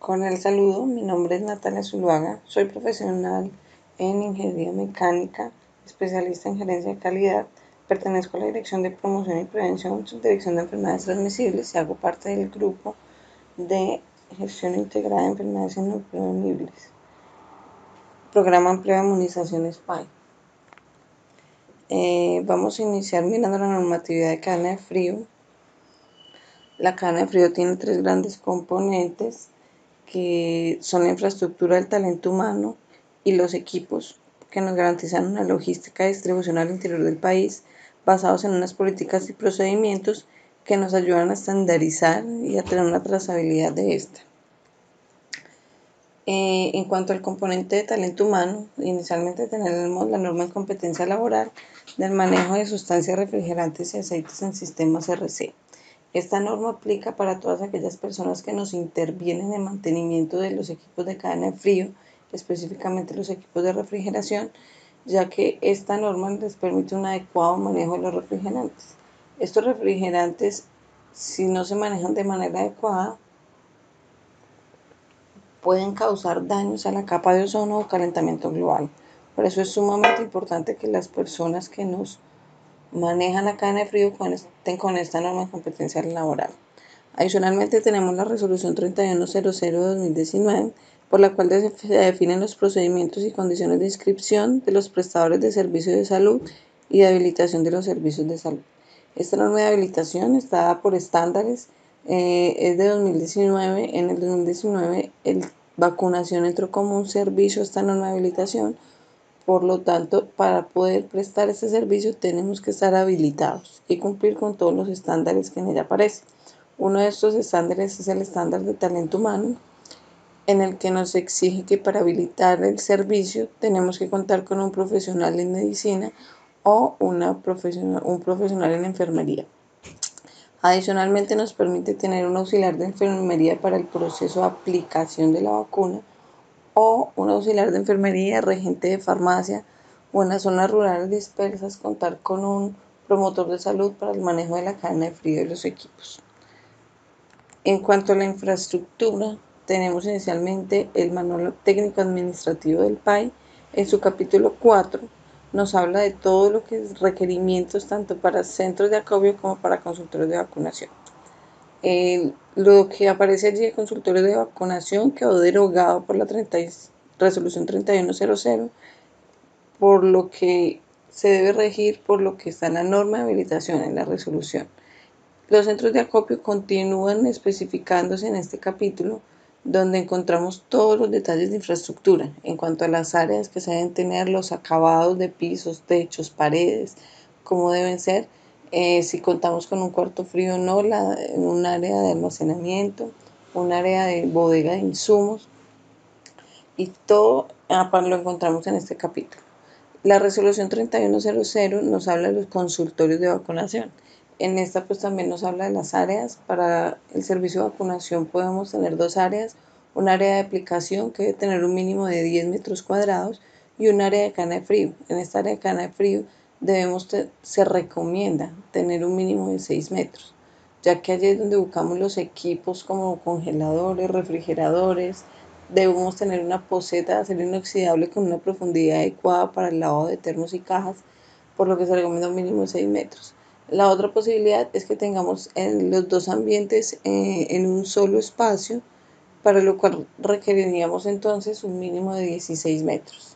Con el saludo, mi nombre es Natalia Zuluaga, soy profesional en Ingeniería Mecánica, especialista en Gerencia de Calidad, pertenezco a la Dirección de Promoción y Prevención, Subdirección de Enfermedades Transmisibles y hago parte del grupo de Gestión Integrada de Enfermedades No Prevenibles, Programa Amplio de Inmunizaciones PAI. Vamos a iniciar mirando la normatividad de cadena de frío. La cadena de frío tiene tres grandes componentes, que son la infraestructura del talento humano y los equipos que nos garantizan una logística de distribución al interior del país, basados en unas políticas y procedimientos que nos ayudan a estandarizar y a tener una trazabilidad de esta. En cuanto al componente de talento humano, inicialmente tenemos la norma de competencia laboral del manejo de sustancias refrigerantes y aceites en sistemas RC. Esta norma aplica para todas aquellas personas que nos intervienen en el mantenimiento de los equipos de cadena de frío, específicamente los equipos de refrigeración, ya que esta norma les permite un adecuado manejo de los refrigerantes. Estos refrigerantes, si no se manejan de manera adecuada, pueden causar daños a la capa de ozono o calentamiento global. Por eso es sumamente importante que las personas que nos manejan la cadena de frío cuenten con esta norma de competencia laboral. Adicionalmente tenemos la resolución 3100/2019, por la cual se definen los procedimientos y condiciones de inscripción de los prestadores de servicios de salud y de habilitación de los servicios de salud. Esta norma de habilitación está dada por estándares, es de 2019. En el 2019 vacunación entró como un servicio a esta norma de habilitación. Por lo tanto, para poder prestar este servicio tenemos que estar habilitados y cumplir con todos los estándares que en ella aparecen. Uno de estos estándares es el estándar de talento humano, en el que nos exige que para habilitar el servicio tenemos que contar con un profesional en medicina o un profesional en enfermería. Adicionalmente nos permite tener un auxiliar de enfermería para el proceso de aplicación de la vacuna o un auxiliar de enfermería, regente de farmacia, o en las zonas rurales dispersas contar con un promotor de salud para el manejo de la cadena de frío de los equipos. En cuanto a la infraestructura, tenemos inicialmente el Manual Técnico Administrativo del PAI. En su capítulo 4 nos habla de todo lo que es requerimientos tanto para centros de acopio como para consultorios de vacunación. Lo que aparece allí de consultorios de vacunación quedó derogado por la resolución 3100, por lo que se debe regir por lo que está en la norma de habilitación, en la resolución. Los centros de acopio continúan especificándose en este capítulo, donde encontramos todos los detalles de infraestructura en cuanto a las áreas que se deben tener, los acabados de pisos, techos, paredes, cómo deben ser, si contamos con un cuarto frío o no, un área de almacenamiento, un área de bodega de insumos, y todo lo encontramos en este capítulo. La resolución 3100 nos habla de los consultorios de vacunación. En esta pues también nos habla de las áreas. Para el servicio de vacunación podemos tener dos áreas: un área de aplicación que debe tener un mínimo de 10 metros cuadrados y un área de cadena de frío. En esta área de cadena de frío se recomienda tener un mínimo de 6 metros, ya que allí es donde buscamos los equipos como congeladores, refrigeradores. Debemos tener una poceta de acero inoxidable con una profundidad adecuada para el lavado de termos y cajas, por lo que se recomienda un mínimo de 6 metros. La otra posibilidad es que tengamos los dos ambientes en un solo espacio, para lo cual requeriríamos entonces un mínimo de 16 metros.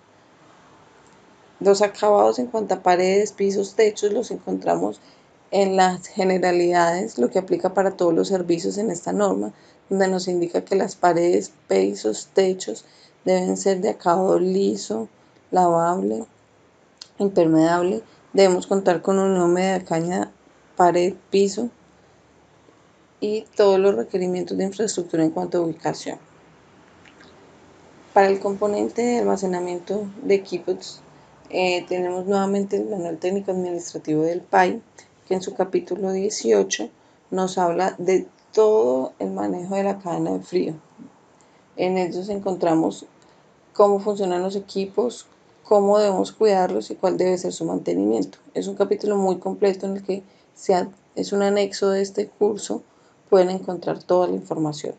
Los acabados en cuanto a paredes, pisos, techos los encontramos en las generalidades, lo que aplica para todos los servicios en esta norma, donde nos indica que las paredes, pisos, techos deben ser de acabado liso, lavable, impermeable. Debemos contar con unión media caña, pared, piso y todos los requerimientos de infraestructura en cuanto a ubicación. Para el componente de almacenamiento de equipos, tenemos nuevamente el Manual Técnico Administrativo del PAI, que en su capítulo 18 nos habla de todo el manejo de la cadena de frío. En ellos encontramos cómo funcionan los equipos, cómo debemos cuidarlos y cuál debe ser su mantenimiento. Es un capítulo muy completo en el que es un anexo de este curso, pueden encontrar toda la información.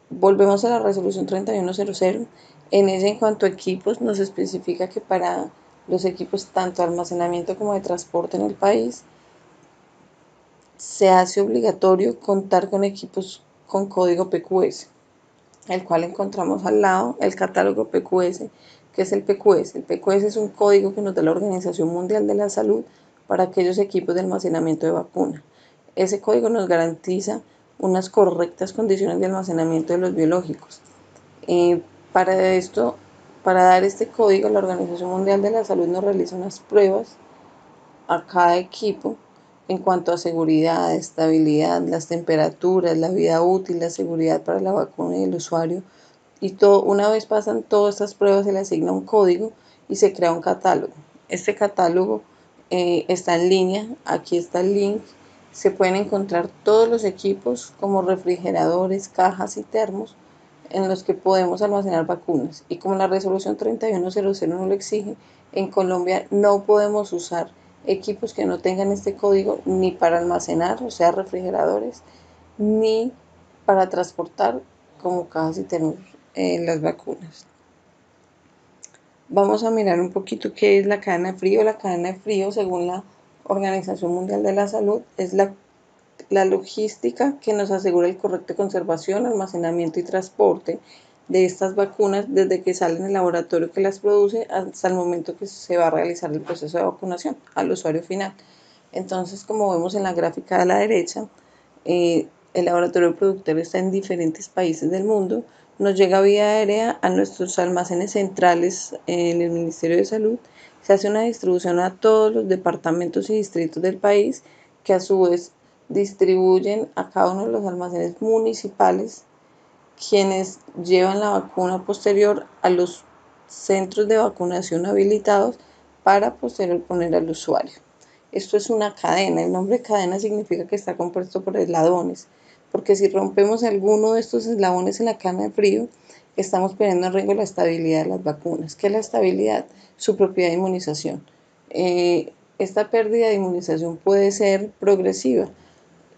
Volvemos a la resolución 3100. En ese, en cuanto a equipos, nos especifica que para los equipos tanto de almacenamiento como de transporte en el país, se hace obligatorio contar con equipos con código PQS, el cual encontramos al lado el catálogo PQS. ¿Qué es el PQS? El PQS es un código que nos da la Organización Mundial de la Salud para aquellos equipos de almacenamiento de vacuna. Ese código nos garantiza unas correctas condiciones de almacenamiento de los biológicos. Para esto, para dar este código, la Organización Mundial de la Salud nos realiza unas pruebas a cada equipo en cuanto a seguridad, estabilidad, las temperaturas, la vida útil, la seguridad para la vacuna y el usuario. Y todo, una vez pasan todas estas pruebas, se le asigna un código y se crea un catálogo. Este catálogo está en línea, aquí está el link. Se pueden encontrar todos los equipos como refrigeradores, cajas y termos en los que podemos almacenar vacunas. Y como la resolución 3100 no lo exige, en Colombia no podemos usar equipos que no tengan este código ni para almacenar, o sea, refrigeradores, ni para transportar como cajas y termos las vacunas. Vamos a mirar un poquito qué es la cadena de frío. La cadena de frío, según la Organización Mundial de la Salud, es la logística que nos asegura el correcto conservación, almacenamiento y transporte de estas vacunas desde que salen del laboratorio que las produce hasta el momento que se va a realizar el proceso de vacunación al usuario final. Entonces, como vemos en la gráfica de la derecha, el laboratorio productor está en diferentes países del mundo, nos llega vía aérea a nuestros almacenes centrales en el Ministerio de Salud, se hace una distribución a todos los departamentos y distritos del país, que a su vez distribuyen a cada uno de los almacenes municipales, quienes llevan la vacuna posterior a los centros de vacunación habilitados para posterior poner al usuario. Esto es una cadena. El nombre cadena significa que está compuesto por eslabones, porque si rompemos alguno de estos eslabones en la cadena de frío, estamos poniendo en riesgo la estabilidad de las vacunas. ¿Qué es la estabilidad? Su propiedad de inmunización. Esta pérdida de inmunización puede ser progresiva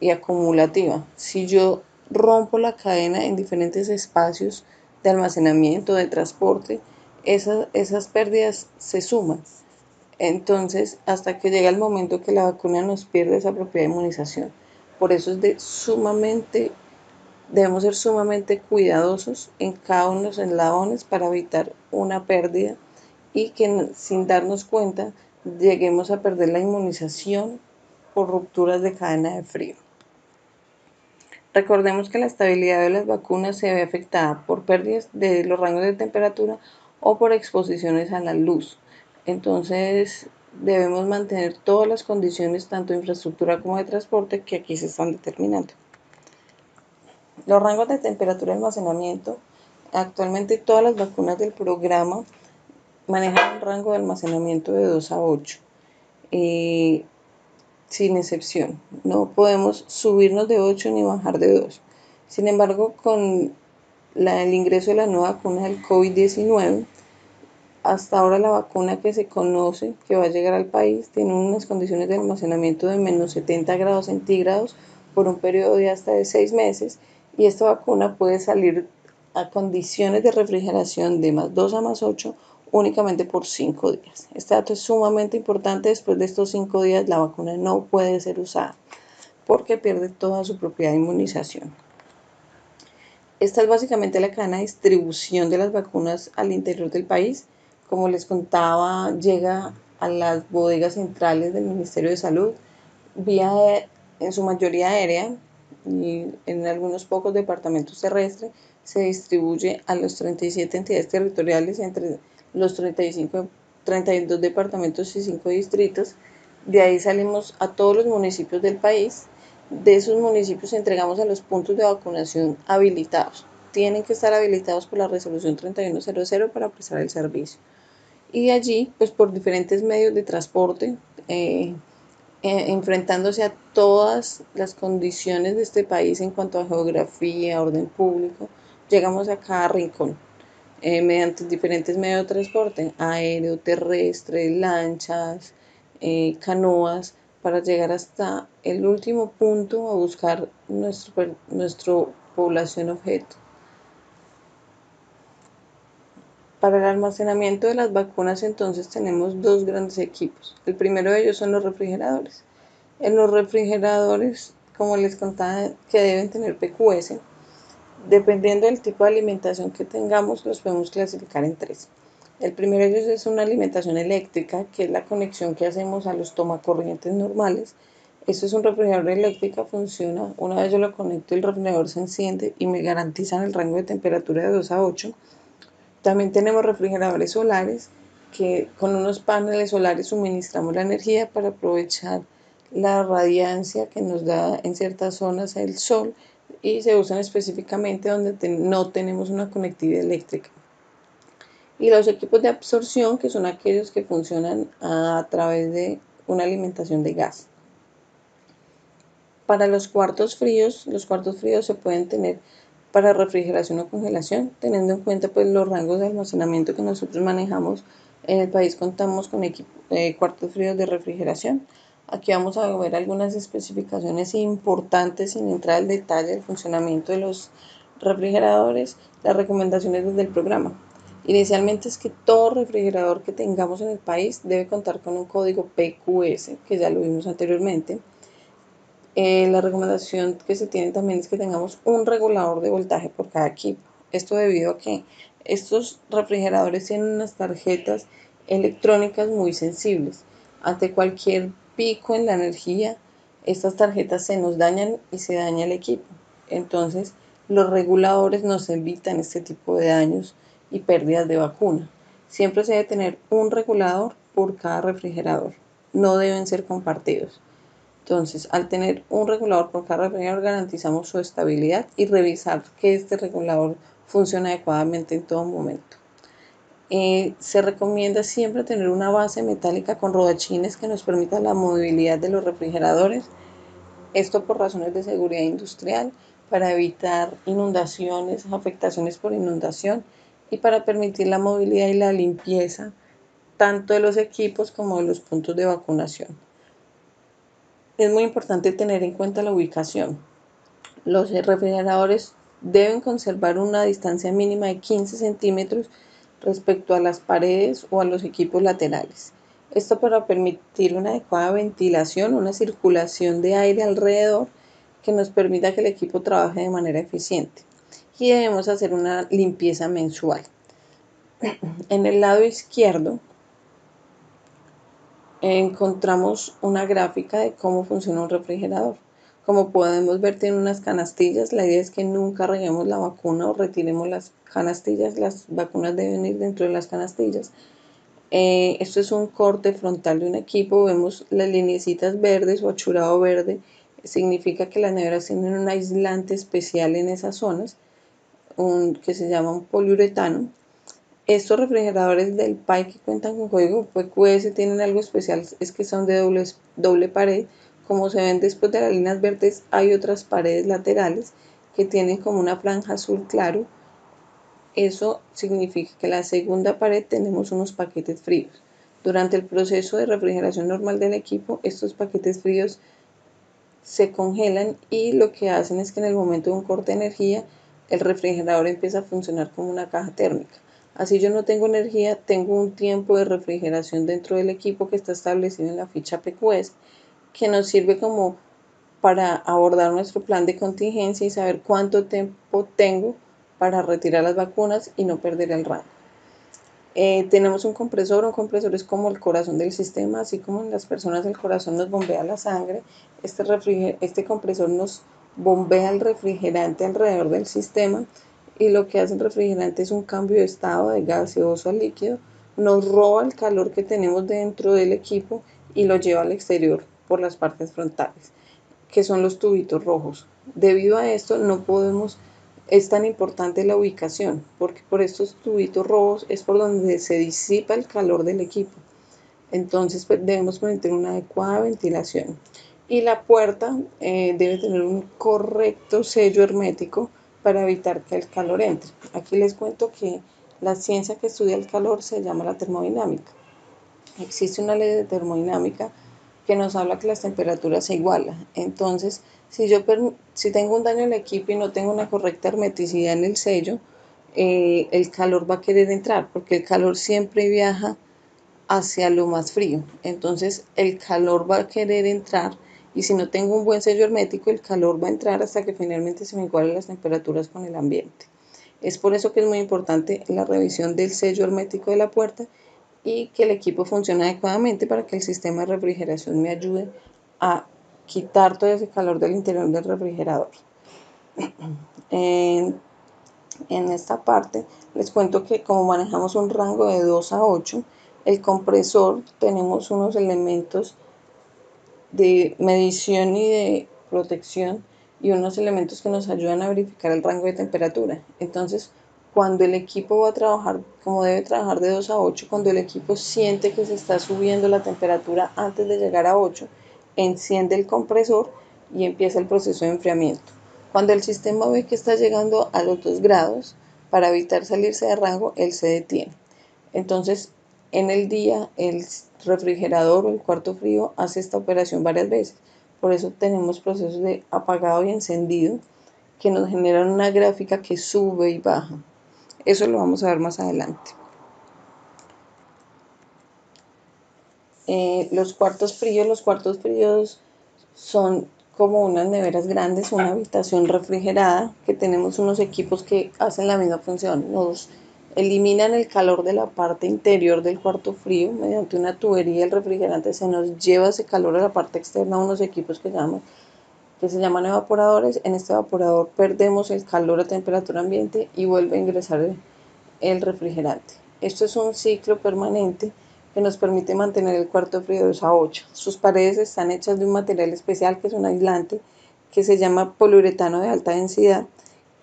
y acumulativa. Si yo rompo la cadena en diferentes espacios de almacenamiento, de transporte, esas pérdidas se suman. Entonces, hasta que llega el momento que la vacuna nos pierde esa propiedad de inmunización. Por eso debemos ser sumamente cuidadosos en cada uno de los eslabones para evitar una pérdida y que sin darnos cuenta lleguemos a perder la inmunización por rupturas de cadena de frío. Recordemos que la estabilidad de las vacunas se ve afectada por pérdidas de los rangos de temperatura o por exposiciones a la luz. Entonces, debemos mantener todas las condiciones, tanto de infraestructura como de transporte, que aquí se están determinando. Los rangos de temperatura y almacenamiento. Actualmente todas las vacunas del programa manejan un rango de almacenamiento de 2 a 8. Sin excepción. No podemos subirnos de 8 ni bajar de 2. Sin embargo, con el ingreso de la nueva vacuna del COVID-19, hasta ahora la vacuna que se conoce que va a llegar al país tiene unas condiciones de almacenamiento de menos 70 grados centígrados por un periodo de hasta de 6 meses, y esta vacuna puede salir a condiciones de refrigeración de +2 a +8 únicamente por 5 días. Este dato es sumamente importante. Después de estos 5 días la vacuna no puede ser usada porque pierde toda su propiedad de inmunización. Esta es básicamente la cadena de distribución de las vacunas al interior del país. Como les contaba, llega a las bodegas centrales del Ministerio de Salud vía en su mayoría aérea y en algunos pocos departamentos terrestres. Se distribuye a los 37 entidades territoriales entre los 32 departamentos y 5 distritos. De ahí salimos a todos los municipios del país. De esos municipios entregamos a los puntos de vacunación habilitados. Tienen que estar habilitados por la resolución 3100 para prestar el servicio. Y de allí, pues por diferentes medios de transporte, enfrentándose a todas las condiciones de este país en cuanto a geografía, orden público, llegamos a cada rincón. Mediante diferentes medios de transporte, aéreo, terrestre, lanchas, canoas, para llegar hasta el último punto a buscar nuestra población objeto. Para el almacenamiento de las vacunas entonces tenemos dos grandes equipos. El primero de ellos son los refrigeradores. En los refrigeradores, como les contaba, que deben tener PQS, dependiendo del tipo de alimentación que tengamos, los podemos clasificar en tres. El primero de ellos es una alimentación eléctrica, que es la conexión que hacemos a los tomacorrientes normales. Esto es un refrigerador eléctrico, funciona. Una vez yo lo conecto, el refrigerador se enciende y me garantizan el rango de temperatura de 2 a 8. También tenemos refrigeradores solares, que con unos paneles solares suministramos la energía para aprovechar la radiancia que nos da en ciertas zonas el sol y se usan específicamente donde no tenemos una conectividad eléctrica. Y los equipos de absorción, que son aquellos que funcionan a través de una alimentación de gas. Para los cuartos fríos se pueden tener para refrigeración o congelación, teniendo en cuenta pues los rangos de almacenamiento que nosotros manejamos. En el país contamos con cuartos fríos de refrigeración. Aquí vamos a ver algunas especificaciones importantes sin entrar al detalle del funcionamiento de los refrigeradores, las recomendaciones desde el programa. Inicialmente es que todo refrigerador que tengamos en el país debe contar con un código PQS, que ya lo vimos anteriormente. La recomendación que se tiene también es que tengamos un regulador de voltaje por cada equipo. Esto debido a que estos refrigeradores tienen unas tarjetas electrónicas muy sensibles. Ante cualquier pico en la energía, estas tarjetas se nos dañan y se daña el equipo. Entonces, los reguladores nos evitan este tipo de daños y pérdidas de vacuna. Siempre se debe tener un regulador por cada refrigerador. No deben ser compartidos. Entonces, al tener un regulador por cada refrigerador, garantizamos su estabilidad y revisar que este regulador funcione adecuadamente en todo momento. Se recomienda siempre tener una base metálica con rodachines que nos permita la movilidad de los refrigeradores. Esto por razones de seguridad industrial, para evitar inundaciones, afectaciones por inundación y para permitir la movilidad y la limpieza tanto de los equipos como de los puntos de vacunación. Es muy importante tener en cuenta la ubicación. Los refrigeradores deben conservar una distancia mínima de 15 centímetros respecto a las paredes o a los equipos laterales. Esto para permitir una adecuada ventilación, una circulación de aire alrededor que nos permita que el equipo trabaje de manera eficiente. Y debemos hacer una limpieza mensual. En el lado izquierdo encontramos una gráfica de cómo funciona un refrigerador. Como podemos ver, tiene unas canastillas. La idea es que nunca reguemos la vacuna o retiremos las canastillas. Las vacunas deben ir dentro de las canastillas. Esto es un corte frontal de un equipo. Vemos las lineecitas verdes o achurado verde. Significa que las neveras tienen un aislante especial en esas zonas, que se llama un poliuretano. Estos refrigeradores del PAI que cuentan con código PQS tienen algo especial, es que son de doble pared. Como se ven después de las líneas verdes, hay otras paredes laterales que tienen como una franja azul claro. Eso significa que en la segunda pared tenemos unos paquetes fríos. Durante el proceso de refrigeración normal del equipo, estos paquetes fríos se congelan y lo que hacen es que en el momento de un corte de energía, el refrigerador empieza a funcionar como una caja térmica. Así yo no tengo energía, tengo un tiempo de refrigeración dentro del equipo que está establecido en la ficha PQS, que nos sirve como para abordar nuestro plan de contingencia y saber cuánto tiempo tengo para retirar las vacunas y no perder el rango. Tenemos un compresor es como el corazón del sistema, así como en las personas el corazón nos bombea la sangre. Este compresor nos bombea el refrigerante alrededor del sistema y lo que hace el refrigerante es un cambio de estado de gaseoso a líquido, nos roba el calor que tenemos dentro del equipo y lo lleva al exterior por las partes frontales, que son los tubitos rojos. Debido a esto es tan importante la ubicación, porque por estos tubitos rojos es por donde se disipa el calor del equipo. Entonces pues, debemos tener una adecuada ventilación. Y la puerta debe tener un correcto sello hermético para evitar que el calor entre. Aquí les cuento que la ciencia que estudia el calor se llama la termodinámica. Existe una ley de termodinámica que nos habla que las temperaturas se igualan. Entonces, si tengo un daño en el equipo y no tengo una correcta hermeticidad en el sello, el calor va a querer entrar, porque el calor siempre viaja hacia lo más frío. Entonces el calor va a querer entrar y si no tengo un buen sello hermético, el calor va a entrar hasta que finalmente se me igualen las temperaturas con el ambiente. Es por eso que es muy importante la revisión del sello hermético de la puerta y que el equipo funcione adecuadamente para que el sistema de refrigeración me ayude a quitar todo ese calor del interior del refrigerador. En esta parte les cuento que como manejamos un rango de 2 a 8, el compresor tenemos unos elementos de medición y de protección y unos elementos que nos ayudan a verificar el rango de temperatura. Entonces, cuando el equipo va a trabajar como debe trabajar de 2 a 8, cuando el equipo siente que se está subiendo la temperatura antes de llegar a 8, enciende el compresor y empieza el proceso de enfriamiento. Cuando el sistema ve que está llegando a los 2 grados, para evitar salirse de rango, él se detiene. Entonces, en el día, el refrigerador o el cuarto frío hace esta operación varias veces. Por eso tenemos procesos de apagado y encendido que nos generan una gráfica que sube y baja. Eso lo vamos a ver más adelante. Los cuartos fríos son como unas neveras grandes, una habitación refrigerada, que tenemos unos equipos que hacen la misma función. Nos eliminan el calor de la parte interior del cuarto frío mediante una tubería. El refrigerante se nos lleva ese calor a la parte externa a unos equipos que se llaman evaporadores. En este evaporador perdemos el calor a temperatura ambiente y vuelve a ingresar el refrigerante. Esto es un ciclo permanente que nos permite mantener el cuarto frío de 2 a 8. Sus paredes están hechas de un material especial que es un aislante que se llama poliuretano de alta densidad,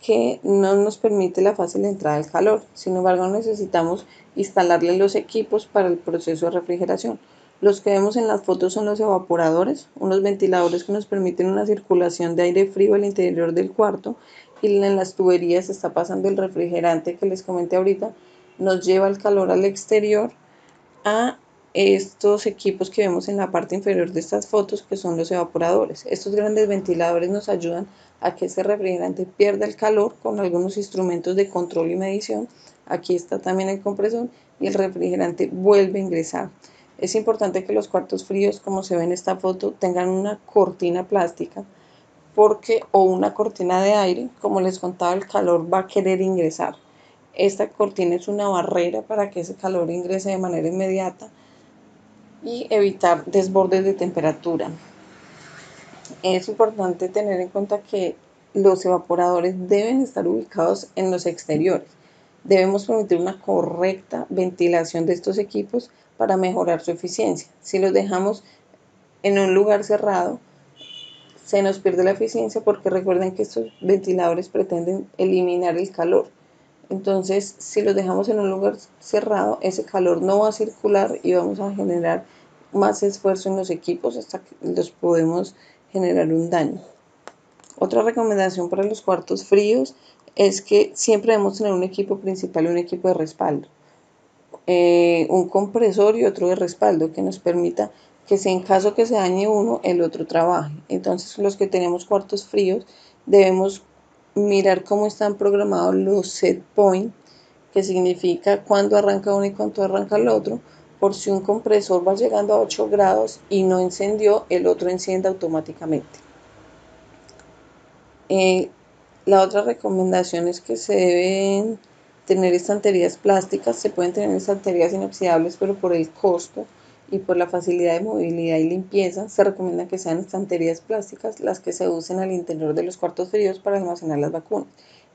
que no nos permite la fácil entrada del calor. Sin embargo, necesitamos instalarle los equipos para el proceso de refrigeración. Los que vemos en las fotos son los evaporadores, unos ventiladores que nos permiten una circulación de aire frío al interior del cuarto, y en las tuberías está pasando el refrigerante que les comenté ahorita, nos lleva el calor al exterior a estos equipos que vemos en la parte inferior de estas fotos, que son los evaporadores. Estos grandes ventiladores nos ayudan a que ese refrigerante pierda el calor con algunos instrumentos de control y medición. Aquí está también el compresor y el refrigerante vuelve a ingresar. Es importante que los cuartos fríos, como se ve en esta foto, tengan una cortina plástica porque o una cortina de aire, como les contaba, el calor va a querer ingresar. Esta cortina es una barrera para que ese calor ingrese de manera inmediata y evitar desbordes de temperatura. Es importante tener en cuenta que los evaporadores deben estar ubicados en los exteriores. Debemos permitir una correcta ventilación de estos equipos para mejorar su eficiencia. Si los dejamos en un lugar cerrado, se nos pierde la eficiencia porque recuerden que estos ventiladores pretenden eliminar el calor. Entonces, si los dejamos en un lugar cerrado, ese calor no va a circular y vamos a generar más esfuerzo en los equipos hasta que los podemos generar un daño. Otra recomendación para los cuartos fríos es que siempre debemos tener un equipo principal y un equipo de respaldo. Un compresor y otro de respaldo que nos permita que si en caso que se dañe uno, el otro trabaje. Entonces, los que tenemos cuartos fríos debemos mirar cómo están programados los set point, que significa cuándo arranca uno y cuándo arranca el otro, por si un compresor va llegando a 8 grados y no encendió, el otro enciende automáticamente. La otra recomendación es que se deben tener estanterías plásticas. Se pueden tener estanterías inoxidables, pero por el costo y por la facilidad de movilidad y limpieza, se recomienda que sean estanterías plásticas las que se usen al interior de los cuartos fríos para almacenar las vacunas.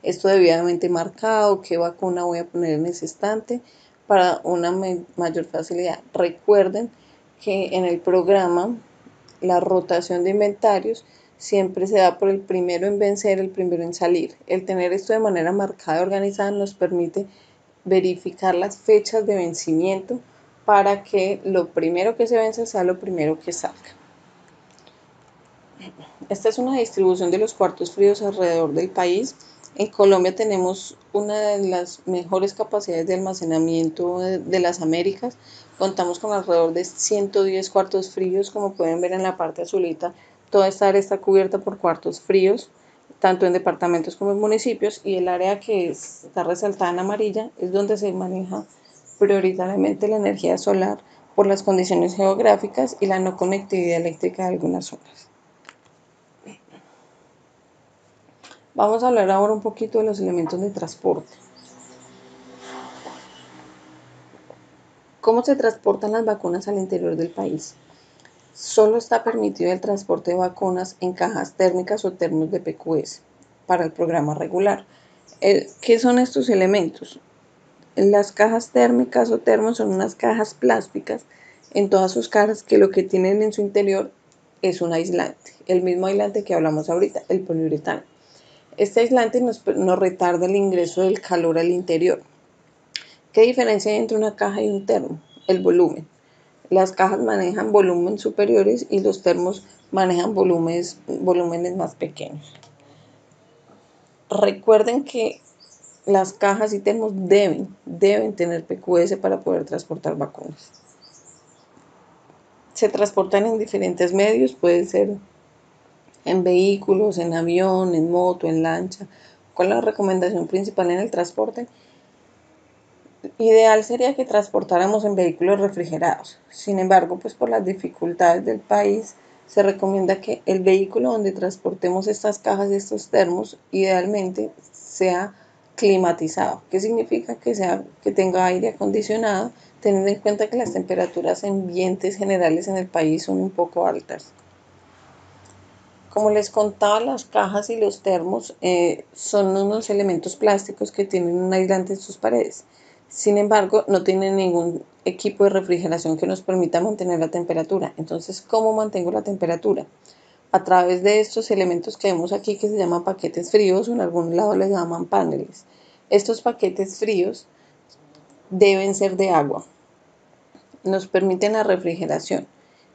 Esto debidamente marcado, qué vacuna voy a poner en ese estante para una mayor facilidad. Recuerden que en el programa la rotación de inventarios siempre se da por el primero en vencer, el primero en salir. El tener esto de manera marcada y organizada nos permite verificar las fechas de vencimiento para que lo primero que se vence sea lo primero que salga. Esta es una distribución de los cuartos fríos alrededor del país. En Colombia tenemos una de las mejores capacidades de almacenamiento de las Américas. Contamos con alrededor de 110 cuartos fríos. Como pueden ver en la parte azulita, toda esta área está cubierta por cuartos fríos. tanto en departamentos como en municipios, y el área que está resaltada en amarilla es donde se maneja prioritariamente la energía solar por las condiciones geográficas y la no conectividad eléctrica de algunas zonas. Vamos a hablar ahora un poquito de los elementos de transporte. ¿Cómo se transportan las vacunas al interior del país? Solo está permitido el transporte de vacunas en cajas térmicas o termos de PQS para el programa regular. ¿Qué son estos elementos? Las cajas térmicas o termos son unas cajas plásticas en todas sus caras que lo que tienen en su interior es un aislante, el mismo aislante que hablamos ahorita, el poliuretano. Este aislante nos retarda el ingreso del calor al interior. ¿Qué diferencia hay entre una caja y un termo? El volumen. Las cajas manejan volúmenes superiores y los termos manejan volúmenes más pequeños. Recuerden que las cajas y termos deben tener PQS para poder transportar vacunas. Se transportan en diferentes medios, puede ser en vehículos, en avión, en moto, en lancha. ¿Cuál es la recomendación principal en el transporte? Ideal sería que transportáramos en vehículos refrigerados. Sin embargo, pues por las dificultades del país, se recomienda que el vehículo donde transportemos estas cajas y estos termos, idealmente sea climatizado. ¿Qué significa? Que tenga aire acondicionado, teniendo en cuenta que las temperaturas ambientes generales en el país son un poco altas. Como les contaba, las cajas y los termos son unos elementos plásticos que tienen un aislante en sus paredes. Sin embargo, no tienen ningún equipo de refrigeración que nos permita mantener la temperatura. Entonces, ¿cómo mantengo la temperatura? A través de estos elementos que vemos aquí, que se llaman paquetes fríos, o en algún lado les llaman paneles. Estos paquetes fríos deben ser de agua. Nos permiten la refrigeración.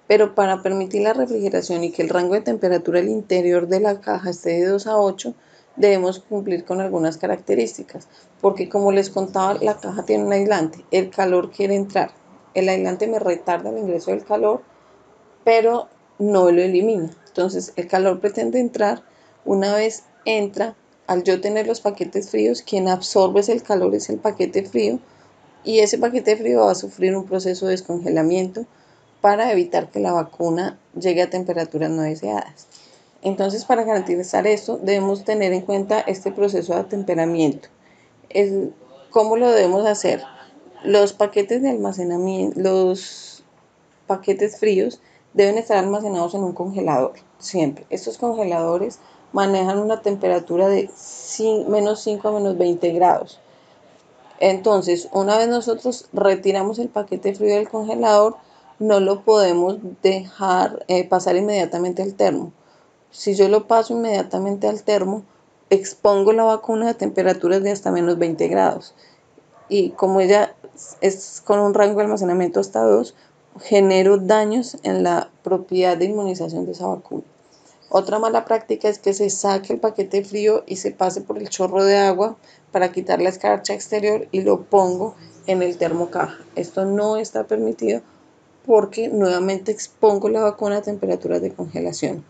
Pero para permitir la refrigeración y que el rango de temperatura al interior de la caja esté de 2 a 8, debemos cumplir con algunas características, porque como les contaba, la caja tiene un aislante, el calor quiere entrar, el aislante me retarda el ingreso del calor, pero no lo elimina. Entonces el calor pretende entrar, una vez entra, al yo tener los paquetes fríos, quien absorbe el calor es el paquete frío, y ese paquete frío va a sufrir un proceso de descongelamiento para evitar que la vacuna llegue a temperaturas no deseadas. Entonces, para garantizar esto, debemos tener en cuenta este proceso de atemperamiento. ¿Cómo lo debemos hacer? Los paquetes de almacenamiento, los paquetes fríos deben estar almacenados en un congelador, siempre. Estos congeladores manejan una temperatura de menos 5 a menos 20 grados. Entonces, una vez nosotros retiramos el paquete frío del congelador, no lo podemos dejar pasar inmediatamente al termo. Si yo lo paso inmediatamente al termo, expongo la vacuna a temperaturas de hasta menos 20 grados. Y como ella es con un rango de almacenamiento hasta 2, genero daños en la propiedad de inmunización de esa vacuna. Otra mala práctica es que se saque el paquete frío y se pase por el chorro de agua para quitar la escarcha exterior y lo pongo en el termocaja. Esto no está permitido porque nuevamente expongo la vacuna a temperaturas de congelación.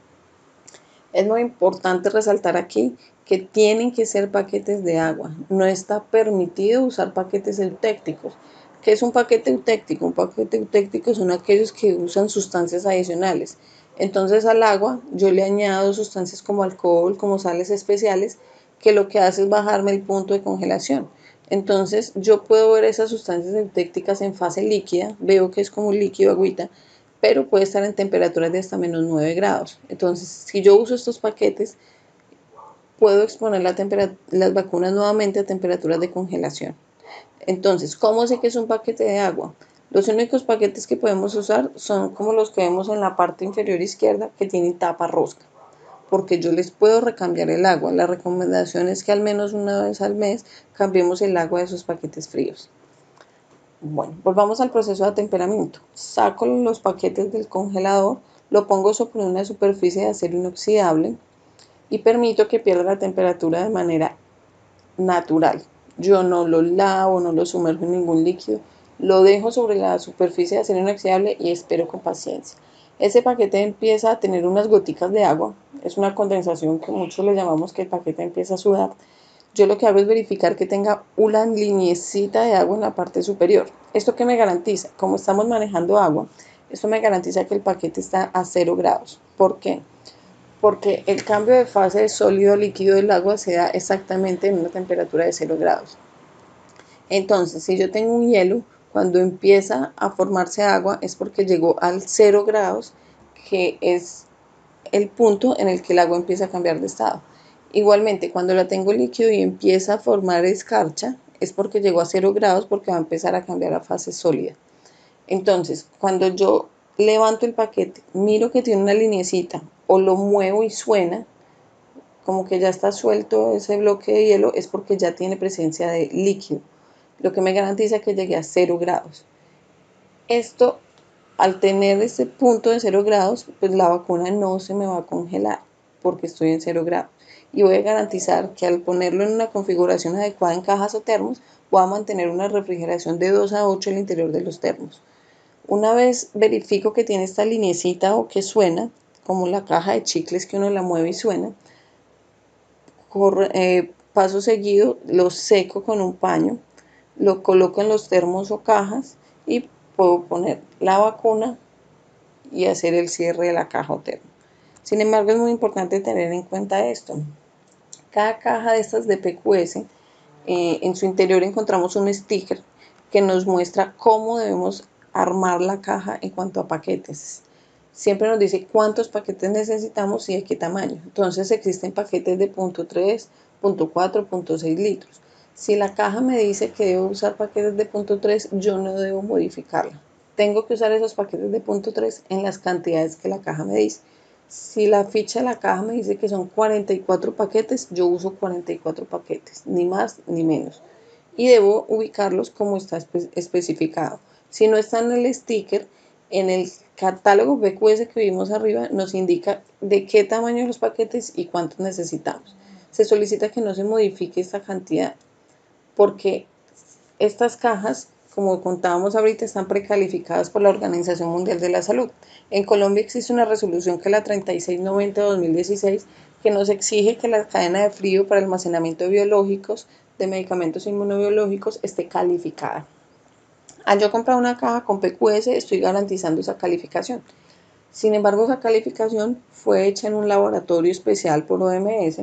Es muy importante resaltar aquí que tienen que ser paquetes de agua. No está permitido usar paquetes eutécticos. ¿Qué es un paquete eutéctico? Un paquete eutéctico son aquellos que usan sustancias adicionales. Entonces al agua yo le añado sustancias como alcohol, como sales especiales, que lo que hace es bajarme el punto de congelación. Entonces yo puedo ver esas sustancias eutécticas en fase líquida, veo que es como un líquido agüita, pero puede estar en temperaturas de hasta menos 9 grados. Entonces, si yo uso estos paquetes, puedo exponer las vacunas nuevamente a temperaturas de congelación. Entonces, ¿cómo sé que es un paquete de agua? Los únicos paquetes que podemos usar son como los que vemos en la parte inferior izquierda, que tienen tapa rosca, porque yo les puedo recambiar el agua. La recomendación es que al menos una vez al mes cambiemos el agua de esos paquetes fríos. Bueno, volvamos al proceso de atemperamiento. Saco los paquetes del congelador, lo pongo sobre una superficie de acero inoxidable y permito que pierda la temperatura de manera natural. Yo no lo lavo, no lo sumerjo en ningún líquido, lo dejo sobre la superficie de acero inoxidable y espero con paciencia. ese paquete empieza a tener unas goticas de agua, es una condensación que muchos le llamamos que el paquete empieza a sudar. Yo lo que hago es verificar que tenga una lineecita de agua en la parte superior. ¿Esto qué me garantiza? Como estamos manejando agua, esto me garantiza que el paquete está a 0 grados. ¿Por qué? Porque el cambio de fase de sólido a líquido del agua se da exactamente en una temperatura de 0 grados. Entonces, si yo tengo un hielo, cuando empieza a formarse agua es porque llegó al 0 grados, que es el punto en el que el agua empieza a cambiar de estado. Igualmente, cuando la tengo líquido y empieza a formar escarcha, es porque llegó a 0 grados, porque va a empezar a cambiar a fase sólida. Entonces, cuando yo levanto el paquete, miro que tiene una lineecita o lo muevo y suena, como que ya está suelto ese bloque de hielo, es porque ya tiene presencia de líquido, lo que me garantiza que llegué a 0 grados. Esto, al tener ese punto de 0 grados, pues la vacuna no se me va a congelar porque estoy en 0 grados. Y voy a garantizar que al ponerlo en una configuración adecuada en cajas o termos, voy a mantener una refrigeración de 2 a 8 en el interior de los termos. Una vez verifico que tiene esta linecita o que suena, como la caja de chicles que uno la mueve y suena, paso seguido lo seco con un paño, lo coloco en los termos o cajas y puedo poner la vacuna y hacer el cierre de la caja o termo. Sin embargo, es muy importante tener en cuenta esto. Cada caja de estas de PQS, en su interior encontramos un sticker que nos muestra cómo debemos armar la caja en cuanto a paquetes. Siempre nos dice cuántos paquetes necesitamos y de qué tamaño. Entonces existen paquetes de 0.3, 0.4, 0.6 litros. Si la caja me dice que debo usar paquetes de 0.3, yo no debo modificarla. Tengo que usar esos paquetes de 0.3 en las cantidades que la caja me dice. Si la ficha de la caja me dice que son 44 paquetes, yo uso 44 paquetes, ni más ni menos. Y debo ubicarlos como está especificado. Si no está en el sticker, en el catálogo PQS que vimos arriba nos indica de qué tamaño los paquetes y cuántos necesitamos. Se solicita que no se modifique esta cantidad porque estas cajas, como contábamos ahorita, están precalificadas por la Organización Mundial de la Salud. En Colombia existe una resolución que es la 3690-2016 que nos exige que la cadena de frío para almacenamiento de biológicos, de medicamentos inmunobiológicos, esté calificada. Al yo comprar una caja con PQS, estoy garantizando esa calificación. Sin embargo, esa calificación fue hecha en un laboratorio especial por OMS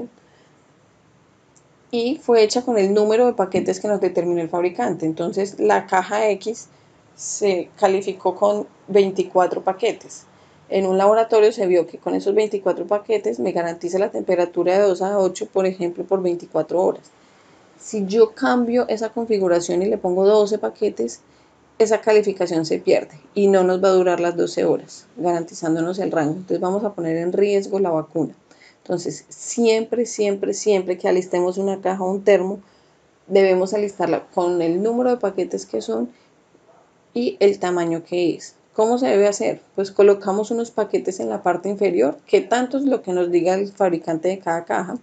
y fue hecha con el número de paquetes que nos determinó el fabricante. Entonces, la caja X se calificó con 24 paquetes. En un laboratorio se vio que con esos 24 paquetes me garantiza la temperatura de 2 a 8, por ejemplo, por 24 horas. Si yo cambio esa configuración y le pongo 12 paquetes, esa calificación se pierde y no nos va a durar las 12 horas, garantizándonos el rango. Entonces vamos a poner en riesgo la vacuna. Entonces, siempre, siempre, siempre que alistemos una caja o un termo, debemos alistarla con el número de paquetes que son y el tamaño que es. ¿Cómo se debe hacer? Pues colocamos unos paquetes en la parte inferior, que tanto es lo que nos diga el fabricante de cada caja.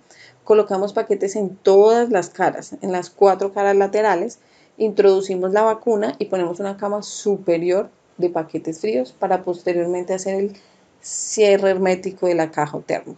Colocamos paquetes en todas las caras, en las 4 caras laterales, introducimos la vacuna y ponemos una cama superior de paquetes fríos para posteriormente hacer el cierre hermético de la caja o termo.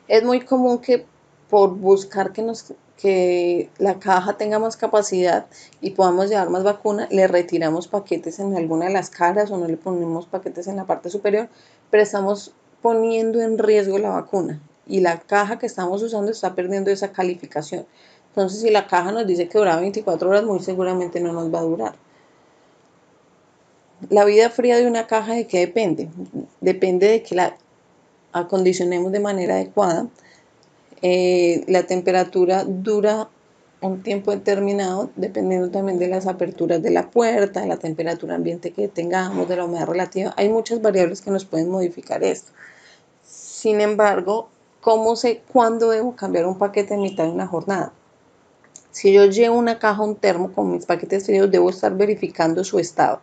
Es muy común que por buscar que la caja tenga más capacidad y podamos llevar más vacuna, le retiramos paquetes en alguna de las caras o no le ponemos paquetes en la parte superior, pero estamos poniendo en riesgo la vacuna y la caja que estamos usando está perdiendo esa calificación. Entonces, si la caja nos dice que dura 24 horas, muy seguramente no nos va a durar. La vida fría de una caja, ¿de qué depende? Depende de que la acondicionemos de manera adecuada. La temperatura dura un tiempo determinado, dependiendo también de las aperturas de la puerta, de la temperatura ambiente que tengamos, de la humedad relativa. Hay muchas variables que nos pueden modificar esto. Sin embargo, ¿cómo sé cuándo debo cambiar un paquete en mitad de una jornada? Si yo llevo una caja, un termo con mis paquetes fríos, debo estar verificando su estado.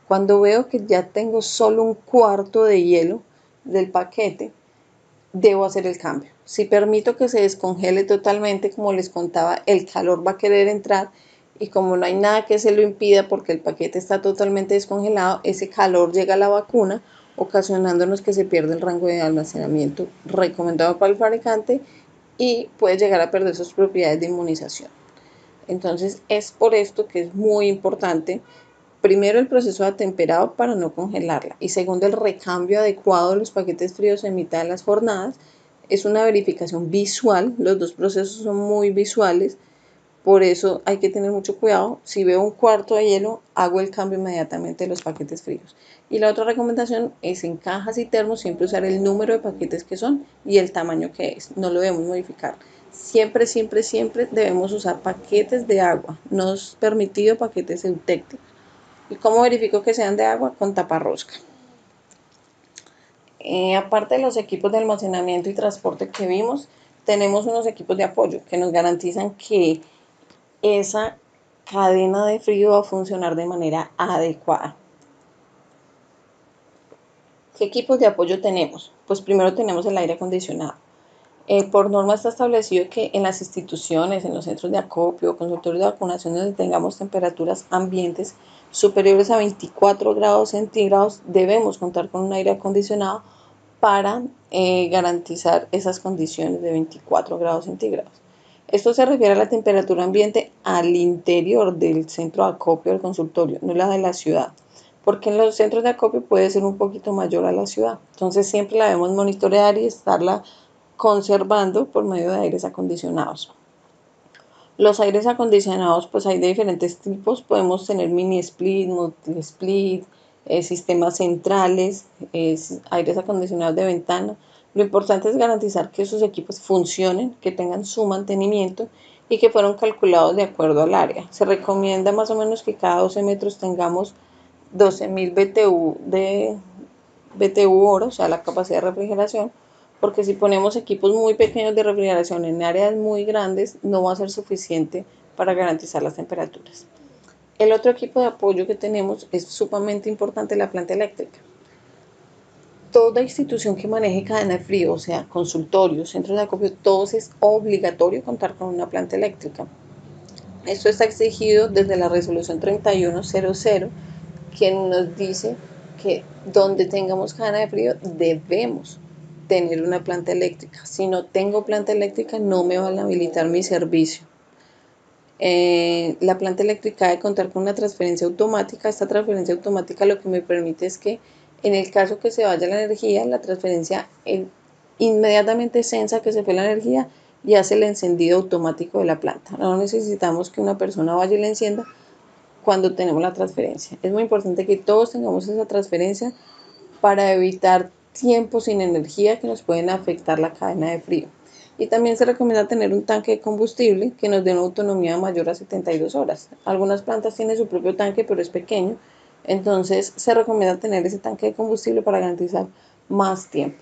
Cuando veo que ya tengo solo un cuarto de hielo del paquete, debo hacer el cambio. Si permito que se descongele totalmente, como les contaba, el calor va a querer entrar y como no hay nada que se lo impida porque el paquete está totalmente descongelado, ese calor llega a la vacuna, ocasionándonos que se pierda el rango de almacenamiento recomendado para el fabricante y puede llegar a perder sus propiedades de inmunización. Entonces es por esto que es muy importante, primero, el proceso de atemperado para no congelarla, y segundo, el recambio adecuado de los paquetes fríos en mitad de las jornadas. Es una verificación visual, los dos procesos son muy visuales, por eso hay que tener mucho cuidado. Si veo un cuarto de hielo, hago el cambio inmediatamente de los paquetes fríos. Y la otra recomendación es, en cajas y termos, siempre usar el número de paquetes que son y el tamaño que es. No lo debemos modificar. Siempre, siempre, siempre debemos usar paquetes de agua. No es permitido paquetes eutécticos. ¿Y cómo verifico que sean de agua? Con taparrosca. Aparte de los equipos de almacenamiento y transporte que vimos, tenemos unos equipos de apoyo que nos garantizan que esa cadena de frío va a funcionar de manera adecuada. ¿Qué equipos de apoyo tenemos? Pues primero tenemos el aire acondicionado. Por norma está establecido que en las instituciones, en los centros de acopio, consultorios de vacunación, donde tengamos temperaturas ambientes superiores a 24 grados centígrados, debemos contar con un aire acondicionado para garantizar esas condiciones de 24 grados centígrados. Esto se refiere a la temperatura ambiente al interior del centro de acopio del consultorio, no la de la ciudad, porque en los centros de acopio puede ser un poquito mayor a la ciudad. Entonces siempre la debemos monitorear y estarla conservando por medio de aires acondicionados. Los aires acondicionados, pues hay de diferentes tipos. Podemos tener mini split, multi split, sistemas centrales, aires acondicionados de ventana. Lo importante es garantizar que esos equipos funcionen, que tengan su mantenimiento y que fueron calculados de acuerdo al área. Se recomienda más o menos que cada 12 metros tengamos 12.000 BTU hora, o sea, la capacidad de refrigeración, porque si ponemos equipos muy pequeños de refrigeración en áreas muy grandes, no va a ser suficiente para garantizar las temperaturas. El otro equipo de apoyo que tenemos es sumamente importante, la planta eléctrica. Toda institución que maneje cadena de frío, o sea, consultorios, centros de acopio, todos es obligatorio contar con una planta eléctrica. Esto está exigido desde la resolución 3100, que nos dice que donde tengamos cadena de frío debemos tener una planta eléctrica. Si no tengo planta eléctrica, no me van a habilitar mi servicio. La planta eléctrica debe contar con una transferencia automática. Esta transferencia automática lo que me permite es que, en el caso que se vaya la energía, la transferencia inmediatamente censa que se fue la energía y hace el encendido automático de la planta. No necesitamos que una persona vaya y la encienda cuando tenemos la transferencia. Es muy importante que todos tengamos esa transferencia para evitar tiempos sin energía que nos pueden afectar la cadena de frío. Y también se recomienda tener un tanque de combustible que nos dé una autonomía mayor a 72 horas. Algunas plantas tienen su propio tanque, pero es pequeño. Entonces se recomienda tener ese tanque de combustible para garantizar más tiempo.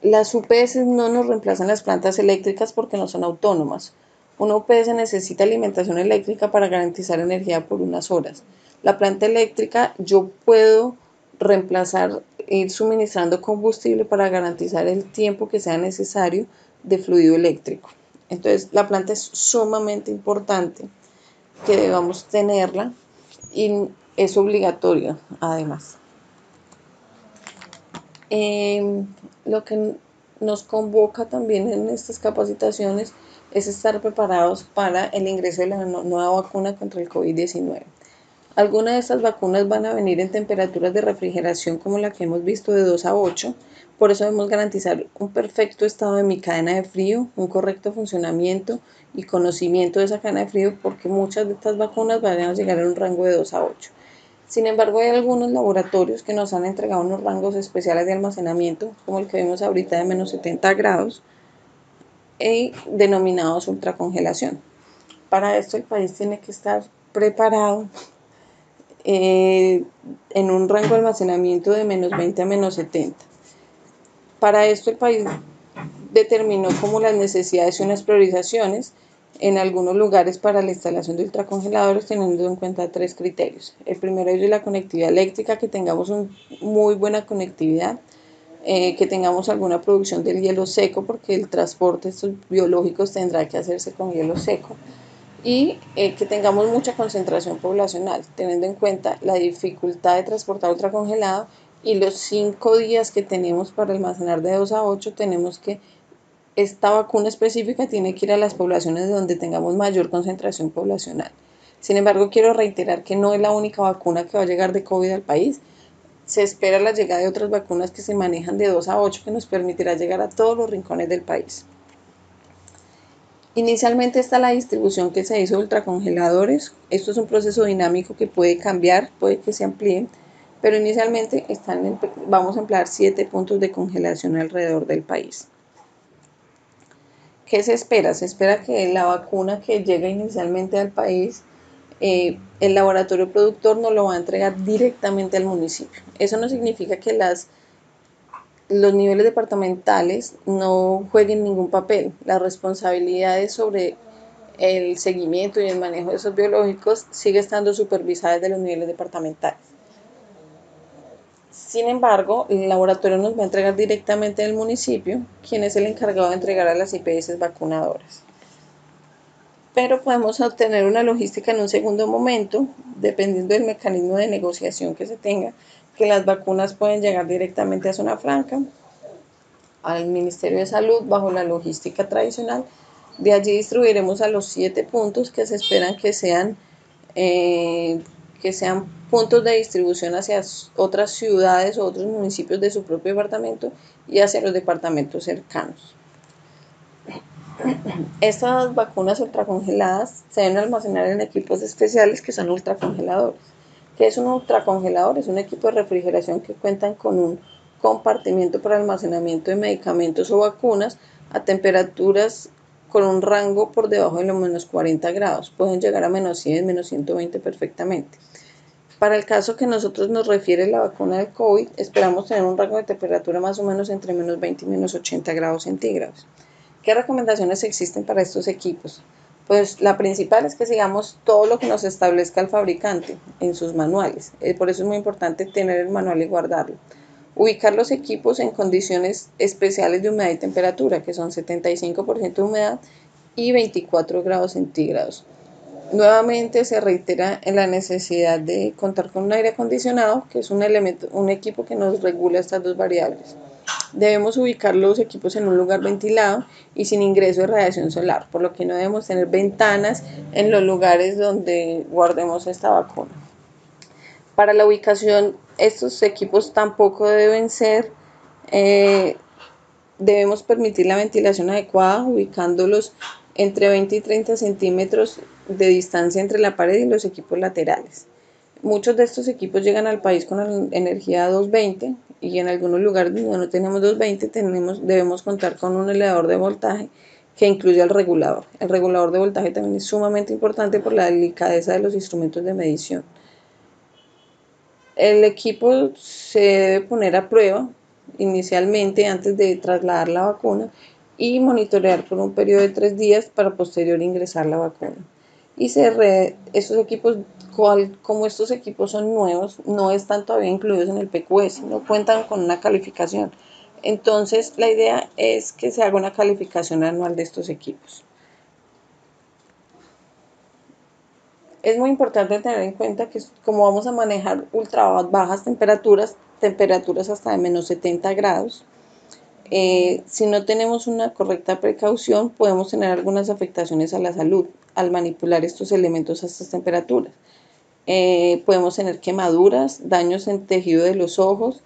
Las UPS no nos reemplazan las plantas eléctricas porque no son autónomas. Una UPS necesita alimentación eléctrica para garantizar energía por unas horas. La planta eléctrica yo puedo reemplazar, ir suministrando combustible para garantizar el tiempo que sea necesario de fluido eléctrico. Entonces la planta es sumamente importante que debamos tenerla y es obligatoria además. Lo que nos convoca también en estas capacitaciones es estar preparados para el ingreso de la nueva vacuna contra el COVID-19. Algunas de estas vacunas van a venir en temperaturas de refrigeración como la que hemos visto, de 2 a 8. Por eso debemos garantizar un perfecto estado de mi cadena de frío, un correcto funcionamiento y conocimiento de esa cadena de frío, porque muchas de estas vacunas van a llegar en un rango de 2 a 8. Sin embargo, hay algunos laboratorios que nos han entregado unos rangos especiales de almacenamiento, como el que vimos ahorita de menos 70 grados, denominados ultracongelación. Para esto el país tiene que estar preparado en un rango de almacenamiento de menos 20 a menos 70. Para esto el país determinó como las necesidades y unas priorizaciones en algunos lugares para la instalación de ultracongeladores, teniendo en cuenta 3 criterios. El primero es la conectividad eléctrica, que tengamos muy buena conectividad, que tengamos alguna producción del hielo seco, porque el transporte de estos biológicos tendrá que hacerse con hielo seco, y que tengamos mucha concentración poblacional, teniendo en cuenta la dificultad de transportar ultracongelado y los 5 días que tenemos para almacenar de 2 a 8, tenemos que esta vacuna específica tiene que ir a las poblaciones donde tengamos mayor concentración poblacional. Sin embargo, quiero reiterar que no es la única vacuna que va a llegar de COVID al país. Se espera la llegada de otras vacunas que se manejan de 2 a 8 que nos permitirá llegar a todos los rincones del país. Inicialmente está la distribución que se hizo de ultracongeladores. Esto es un proceso dinámico que puede cambiar, puede que se amplíe, pero inicialmente vamos a emplear 7 puntos de congelación alrededor del país. ¿Qué se espera? Se espera que la vacuna que llega inicialmente al país, el laboratorio productor nos lo va a entregar directamente al municipio. Eso no significa que los niveles departamentales no jueguen ningún papel. Las responsabilidades sobre el seguimiento y el manejo de esos biológicos sigue estando supervisada desde los niveles departamentales. Sin embargo, el laboratorio nos va a entregar directamente al municipio, quien es el encargado de entregar a las IPS vacunadoras. Pero podemos obtener una logística en un segundo momento, dependiendo del mecanismo de negociación que se tenga, que las vacunas pueden llegar directamente a Zona Franca, al Ministerio de Salud, bajo la logística tradicional. De allí distribuiremos a los 7 puntos que se esperan que sean puntos de distribución hacia otras ciudades o otros municipios de su propio departamento y hacia los departamentos cercanos. Estas vacunas ultracongeladas se deben almacenar en equipos especiales que son ultracongeladores. ¿Qué es un ultracongelador? Es un equipo de refrigeración que cuentan con un compartimiento para almacenamiento de medicamentos o vacunas a temperaturas con un rango por debajo de los menos 40 grados. Pueden llegar a menos 100, menos 120 perfectamente. Para el caso que nosotros nos refiere la vacuna del COVID, esperamos tener un rango de temperatura más o menos entre menos 20 y menos 80 grados centígrados. ¿Qué recomendaciones existen para estos equipos? Pues la principal es que sigamos todo lo que nos establezca el fabricante en sus manuales. Por eso es muy importante tener el manual y guardarlo. Ubicar los equipos en condiciones especiales de humedad y temperatura, que son 75% de humedad y 24 grados centígrados. Nuevamente se reitera en la necesidad de contar con un aire acondicionado, que es un equipo que nos regula estas dos variables. Debemos ubicar los equipos en un lugar ventilado y sin ingreso de radiación solar, por lo que no debemos tener ventanas en los lugares donde guardemos esta vacuna. Para la ubicación, estos equipos tampoco debemos permitir la ventilación adecuada, ubicándolos entre 20 y 30 centímetros de distancia entre la pared y los equipos laterales. Muchos de estos equipos llegan al país con energía 220 y en algunos lugares donde no tenemos 220 debemos contar con un elevador de voltaje que incluye el regulador. El regulador de voltaje también es sumamente importante por la delicadeza de los instrumentos de medición. El equipo se debe poner a prueba inicialmente antes de trasladar la vacuna y monitorear por un periodo de 3 días para posterior ingresar la vacuna. Y estos equipos, como estos equipos son nuevos, no están todavía incluidos en el PQS, no cuentan con una calificación. Entonces, la idea es que se haga una calificación anual de estos equipos. Es muy importante tener en cuenta que como vamos a manejar ultra bajas temperaturas hasta de menos 70 grados, si no tenemos una correcta precaución, podemos tener algunas afectaciones a la salud al manipular estos elementos a estas temperaturas. Podemos tener quemaduras, daños en tejido de los ojos,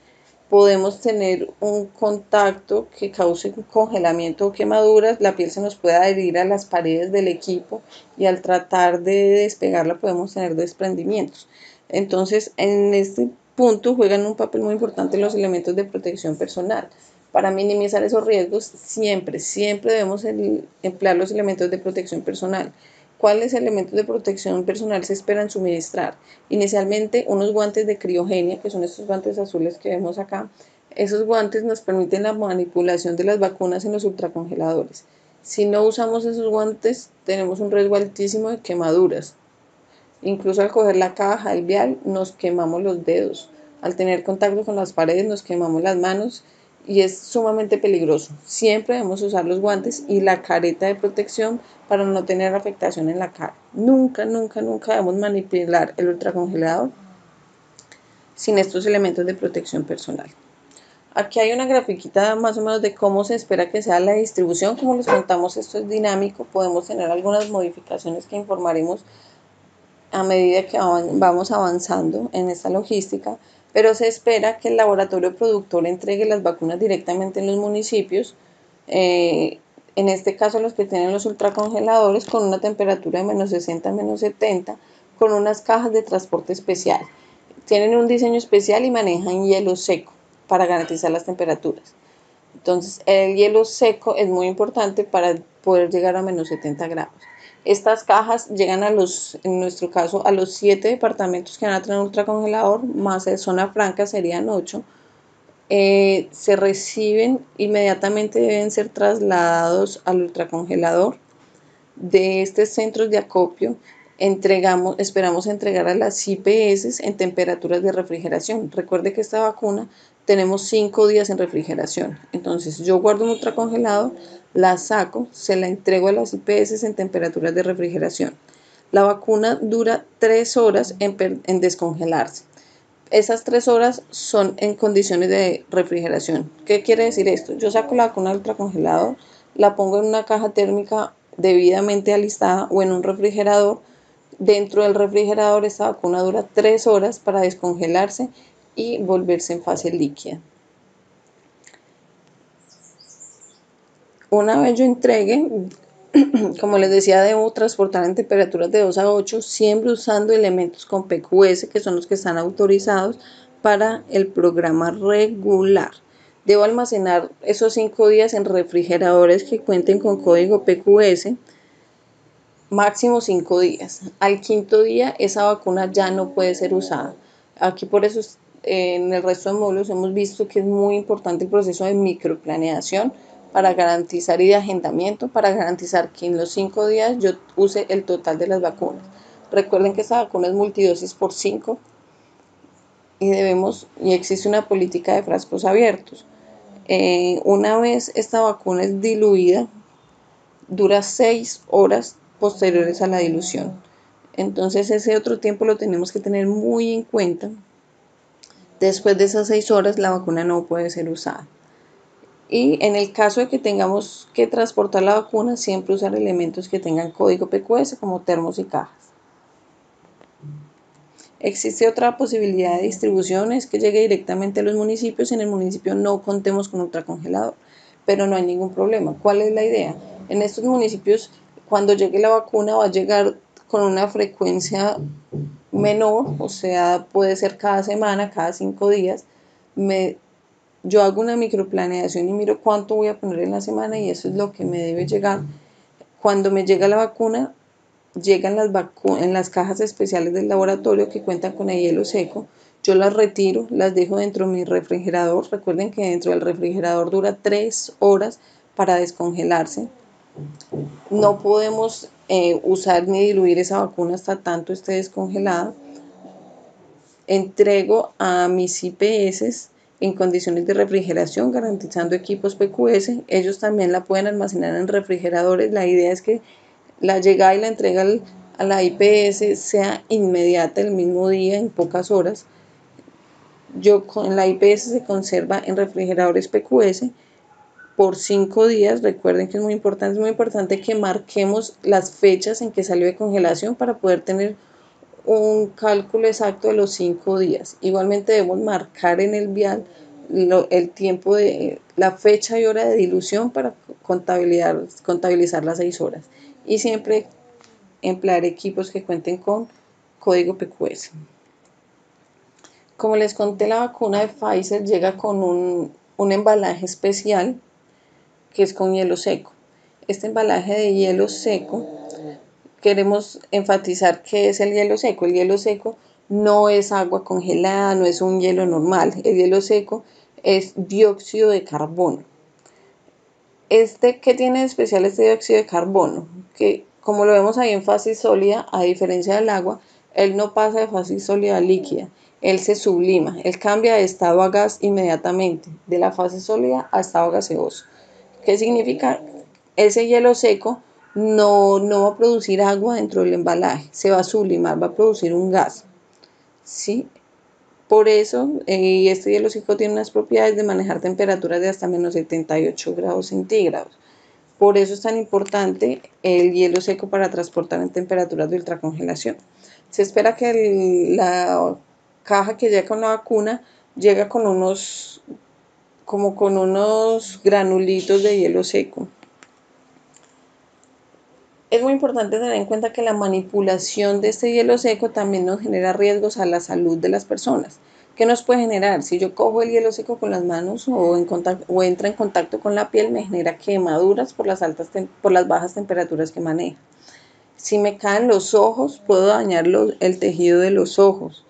podemos tener un contacto que cause congelamiento o quemaduras, la piel se nos puede adherir a las paredes del equipo y al tratar de despegarla podemos tener desprendimientos. Entonces, en este punto juegan un papel muy importante los elementos de protección personal. Para minimizar esos riesgos, siempre debemos emplear los elementos de protección personal. ¿Cuáles elementos de protección personal se esperan suministrar? Inicialmente, unos guantes de criogenia, que son estos guantes azules que vemos acá. Esos guantes nos permiten la manipulación de las vacunas en los ultracongeladores. Si no usamos esos guantes, tenemos un riesgo altísimo de quemaduras. Incluso al coger la caja, el vial, nos quemamos los dedos. Al tener contacto con las paredes, nos quemamos las manos y es sumamente peligroso. Siempre debemos usar los guantes y la careta de protección para no tener afectación en la cara. Nunca debemos manipular el ultracongelador sin estos elementos de protección personal. Aquí hay una grafiquita más o menos de cómo se espera que sea la distribución. Como les contamos, esto es dinámico, podemos tener algunas modificaciones que informaremos a medida que vamos avanzando en esta logística, pero se espera que el laboratorio productor entregue las vacunas directamente en los municipios, en este caso los que tienen los ultracongeladores, con una temperatura de menos 60 a menos 70, con unas cajas de transporte especial. Tienen un diseño especial y manejan hielo seco para garantizar las temperaturas. Entonces, el hielo seco es muy importante para poder llegar a menos 70 grados. Estas cajas llegan en nuestro caso, a los 7 departamentos que van a tener ultracongelador, más de zona franca serían 8. Se reciben inmediatamente, deben ser trasladados al ultracongelador. De estos centros de acopio esperamos entregar a las IPS en temperaturas de refrigeración. Recuerde que esta vacuna tenemos 5 días en refrigeración. Entonces yo guardo un ultracongelado, la saco, se la entrego a las IPS en temperaturas de refrigeración. La vacuna dura 3 horas en descongelarse. Esas 3 horas son en condiciones de refrigeración. ¿Qué quiere decir esto? Yo saco la vacuna del ultracongelador, la pongo en una caja térmica debidamente alistada o en un refrigerador. Dentro del refrigerador esta vacuna dura 3 horas para descongelarse y volverse en fase líquida. Una vez yo entregue, como les decía, debo transportar en temperaturas de 2 a 8, siempre usando elementos con PQS, que son los que están autorizados para el programa regular. Debo almacenar esos 5 días en refrigeradores que cuenten con código PQS, máximo 5 días. Al quinto día esa vacuna ya no puede ser usada. Aquí por eso en el resto de módulos hemos visto que es muy importante el proceso de microplaneación para garantizar y de agendamiento, para garantizar que en los 5 días yo use el total de las vacunas. Recuerden que esta vacuna es multidosis por 5 y existe una política de frascos abiertos. Una vez esta vacuna es diluida, dura 6 horas posteriores a la dilución. Entonces ese otro tiempo lo tenemos que tener muy en cuenta. Después de esas 6 horas la vacuna no puede ser usada. Y en el caso de que tengamos que transportar la vacuna, siempre usar elementos que tengan código PQS como termos y cajas. Existe otra posibilidad de distribución, es que llegue directamente a los municipios y en el municipio no contemos con ultracongelador, pero no hay ningún problema. ¿Cuál es la idea? En estos municipios, cuando llegue la vacuna, va a llegar con una frecuencia menor, o sea, puede ser cada semana, cada 5 días. Yo hago una microplaneación y miro cuánto voy a poner en la semana y eso es lo que me debe llegar. Cuando me llega la vacuna, llegan en las cajas especiales del laboratorio que cuentan con el hielo seco. Yo las retiro, las dejo dentro de mi refrigerador. Recuerden que dentro del refrigerador dura 3 horas para descongelarse. No podemos usar ni diluir esa vacuna hasta tanto esté descongelada. Entrego a mis IPS en condiciones de refrigeración, garantizando equipos PQS. Ellos también la pueden almacenar en refrigeradores. La idea es que la llegada y la entrega a la IPS sea inmediata, el mismo día, en pocas horas. La IPS se conserva en refrigeradores PQS por 5 días. Recuerden que es muy importante que marquemos las fechas en que salió de congelación para poder tener un cálculo exacto de los 5 días. Igualmente debemos marcar en el vial el tiempo de la fecha y hora de dilución para contabilizar las 6 horas. Y siempre emplear equipos que cuenten con código PQS. Como les conté, la vacuna de Pfizer llega con un embalaje especial que es con hielo seco. Este embalaje de hielo seco, queremos enfatizar qué es el hielo seco. El hielo seco no es agua congelada, no es un hielo normal. El hielo seco es dióxido de carbono. ¿Qué tiene de especial este dióxido de carbono? Que como lo vemos ahí en fase sólida, a diferencia del agua, él no pasa de fase sólida a líquida, él se sublima, él cambia de estado a gas inmediatamente, de la fase sólida a estado gaseoso. ¿Qué significa? Ese hielo seco no va a producir agua dentro del embalaje, se va a sublimar, va a producir un gas, ¿sí? Por eso, este hielo seco tiene unas propiedades de manejar temperaturas de hasta menos 78 grados centígrados. Por eso es tan importante el hielo seco para transportar en temperaturas de ultracongelación. Se espera que la caja que llega con la vacuna llega con unos granulitos de hielo seco. Es muy importante tener en cuenta que la manipulación de este hielo seco también nos genera riesgos a la salud de las personas. ¿Qué nos puede generar? Si yo cojo el hielo seco con las manos o entra en contacto con la piel, me genera quemaduras por las bajas temperaturas que maneja. Si me caen los ojos, puedo dañar el tejido de los ojos.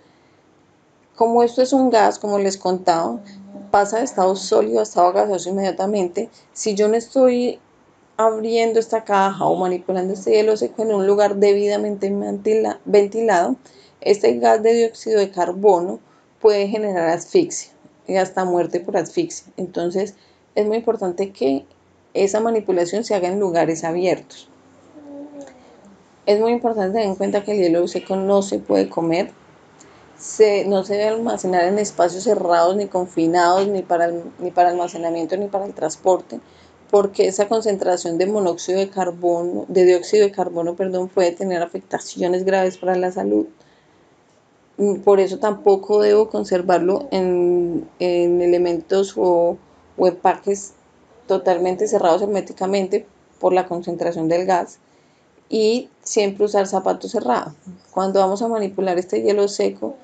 Como esto es un gas, como les contaba, pasa de estado sólido a estado gaseoso inmediatamente. Si yo no estoy abriendo esta caja o manipulando este hielo seco en un lugar debidamente ventilado, este gas de dióxido de carbono puede generar asfixia y hasta muerte por asfixia. Entonces es muy importante que esa manipulación se haga en lugares abiertos. Es muy importante tener en cuenta que el hielo seco no se puede comer, no se debe almacenar en espacios cerrados ni confinados, ni para almacenamiento ni para el transporte, porque esa concentración de dióxido de carbono, puede tener afectaciones graves para la salud. Por eso tampoco debo conservarlo en elementos o empaques totalmente cerrados herméticamente por la concentración del gas, y siempre usar zapatos cerrados. Cuando vamos a manipular este hielo seco,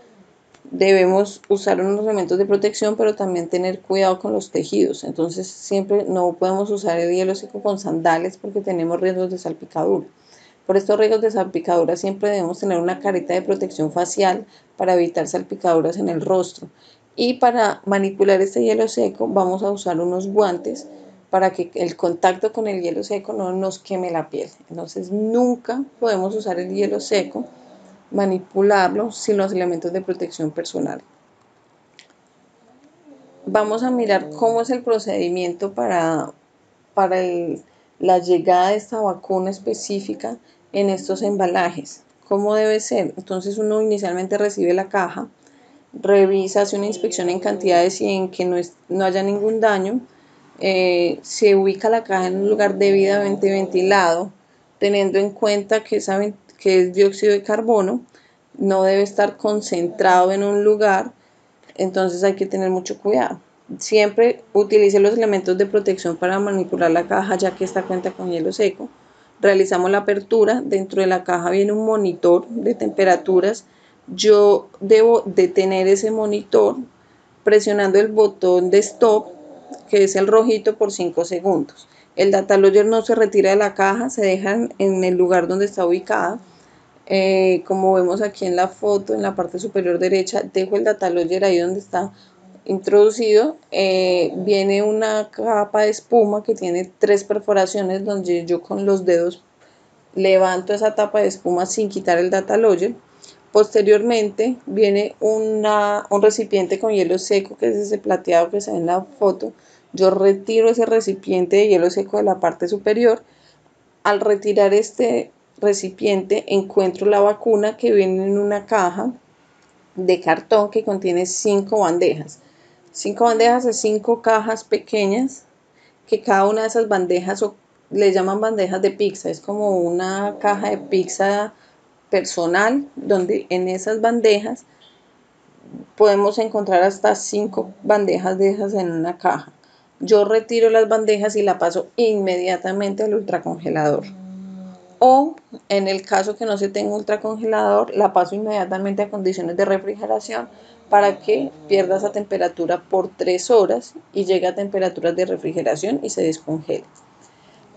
debemos usar unos elementos de protección, pero también tener cuidado con los tejidos. Entonces siempre no podemos usar el hielo seco con sandalias porque tenemos riesgos de salpicadura. Por estos riesgos de salpicadura siempre debemos tener una careta de protección facial para evitar salpicaduras en el rostro. Y para manipular este hielo seco vamos a usar unos guantes para que el contacto con el hielo seco no nos queme la piel. Entonces nunca podemos usar el hielo seco, manipularlo sin los elementos de protección personal. Vamos a mirar cómo es el procedimiento para la llegada de esta vacuna específica en estos embalajes. ¿Cómo debe ser? Entonces uno inicialmente recibe la caja, revisa, hace una inspección en cantidades y en que no haya ningún daño. Se ubica la caja en un lugar debidamente ventilado, teniendo en cuenta que es dióxido de carbono, no debe estar concentrado en un lugar, entonces hay que tener mucho cuidado. Siempre utilice los elementos de protección para manipular la caja, ya que esta cuenta con hielo seco. Realizamos la apertura, dentro de la caja viene un monitor de temperaturas. Yo debo detener ese monitor presionando el botón de stop, que es el rojito, por 5 segundos. El data logger no se retira de la caja, se deja en el lugar donde está ubicada. Como vemos aquí en la foto, en la parte superior derecha, dejo el data logger ahí donde está introducido. Viene una capa de espuma que tiene 3 perforaciones, donde yo con los dedos levanto esa tapa de espuma sin quitar el data logger. Posteriormente viene un recipiente con hielo seco, que es ese plateado que se ve en la foto. Yo retiro ese recipiente de hielo seco de la parte superior. Al retirar este recipiente encuentro la vacuna, que viene en una caja de cartón que contiene 5 bandejas. 5 bandejas de 5 cajas pequeñas, que cada una de esas bandejas le llaman bandejas de pizza, es como una caja de pizza personal, donde en esas bandejas podemos encontrar hasta 5 bandejas de esas en una caja. Yo retiro las bandejas y la paso inmediatamente al ultracongelador. O en el caso que no se tenga ultracongelador, la paso inmediatamente a condiciones de refrigeración para que pierda esa temperatura por 3 horas y llegue a temperaturas de refrigeración y se descongele.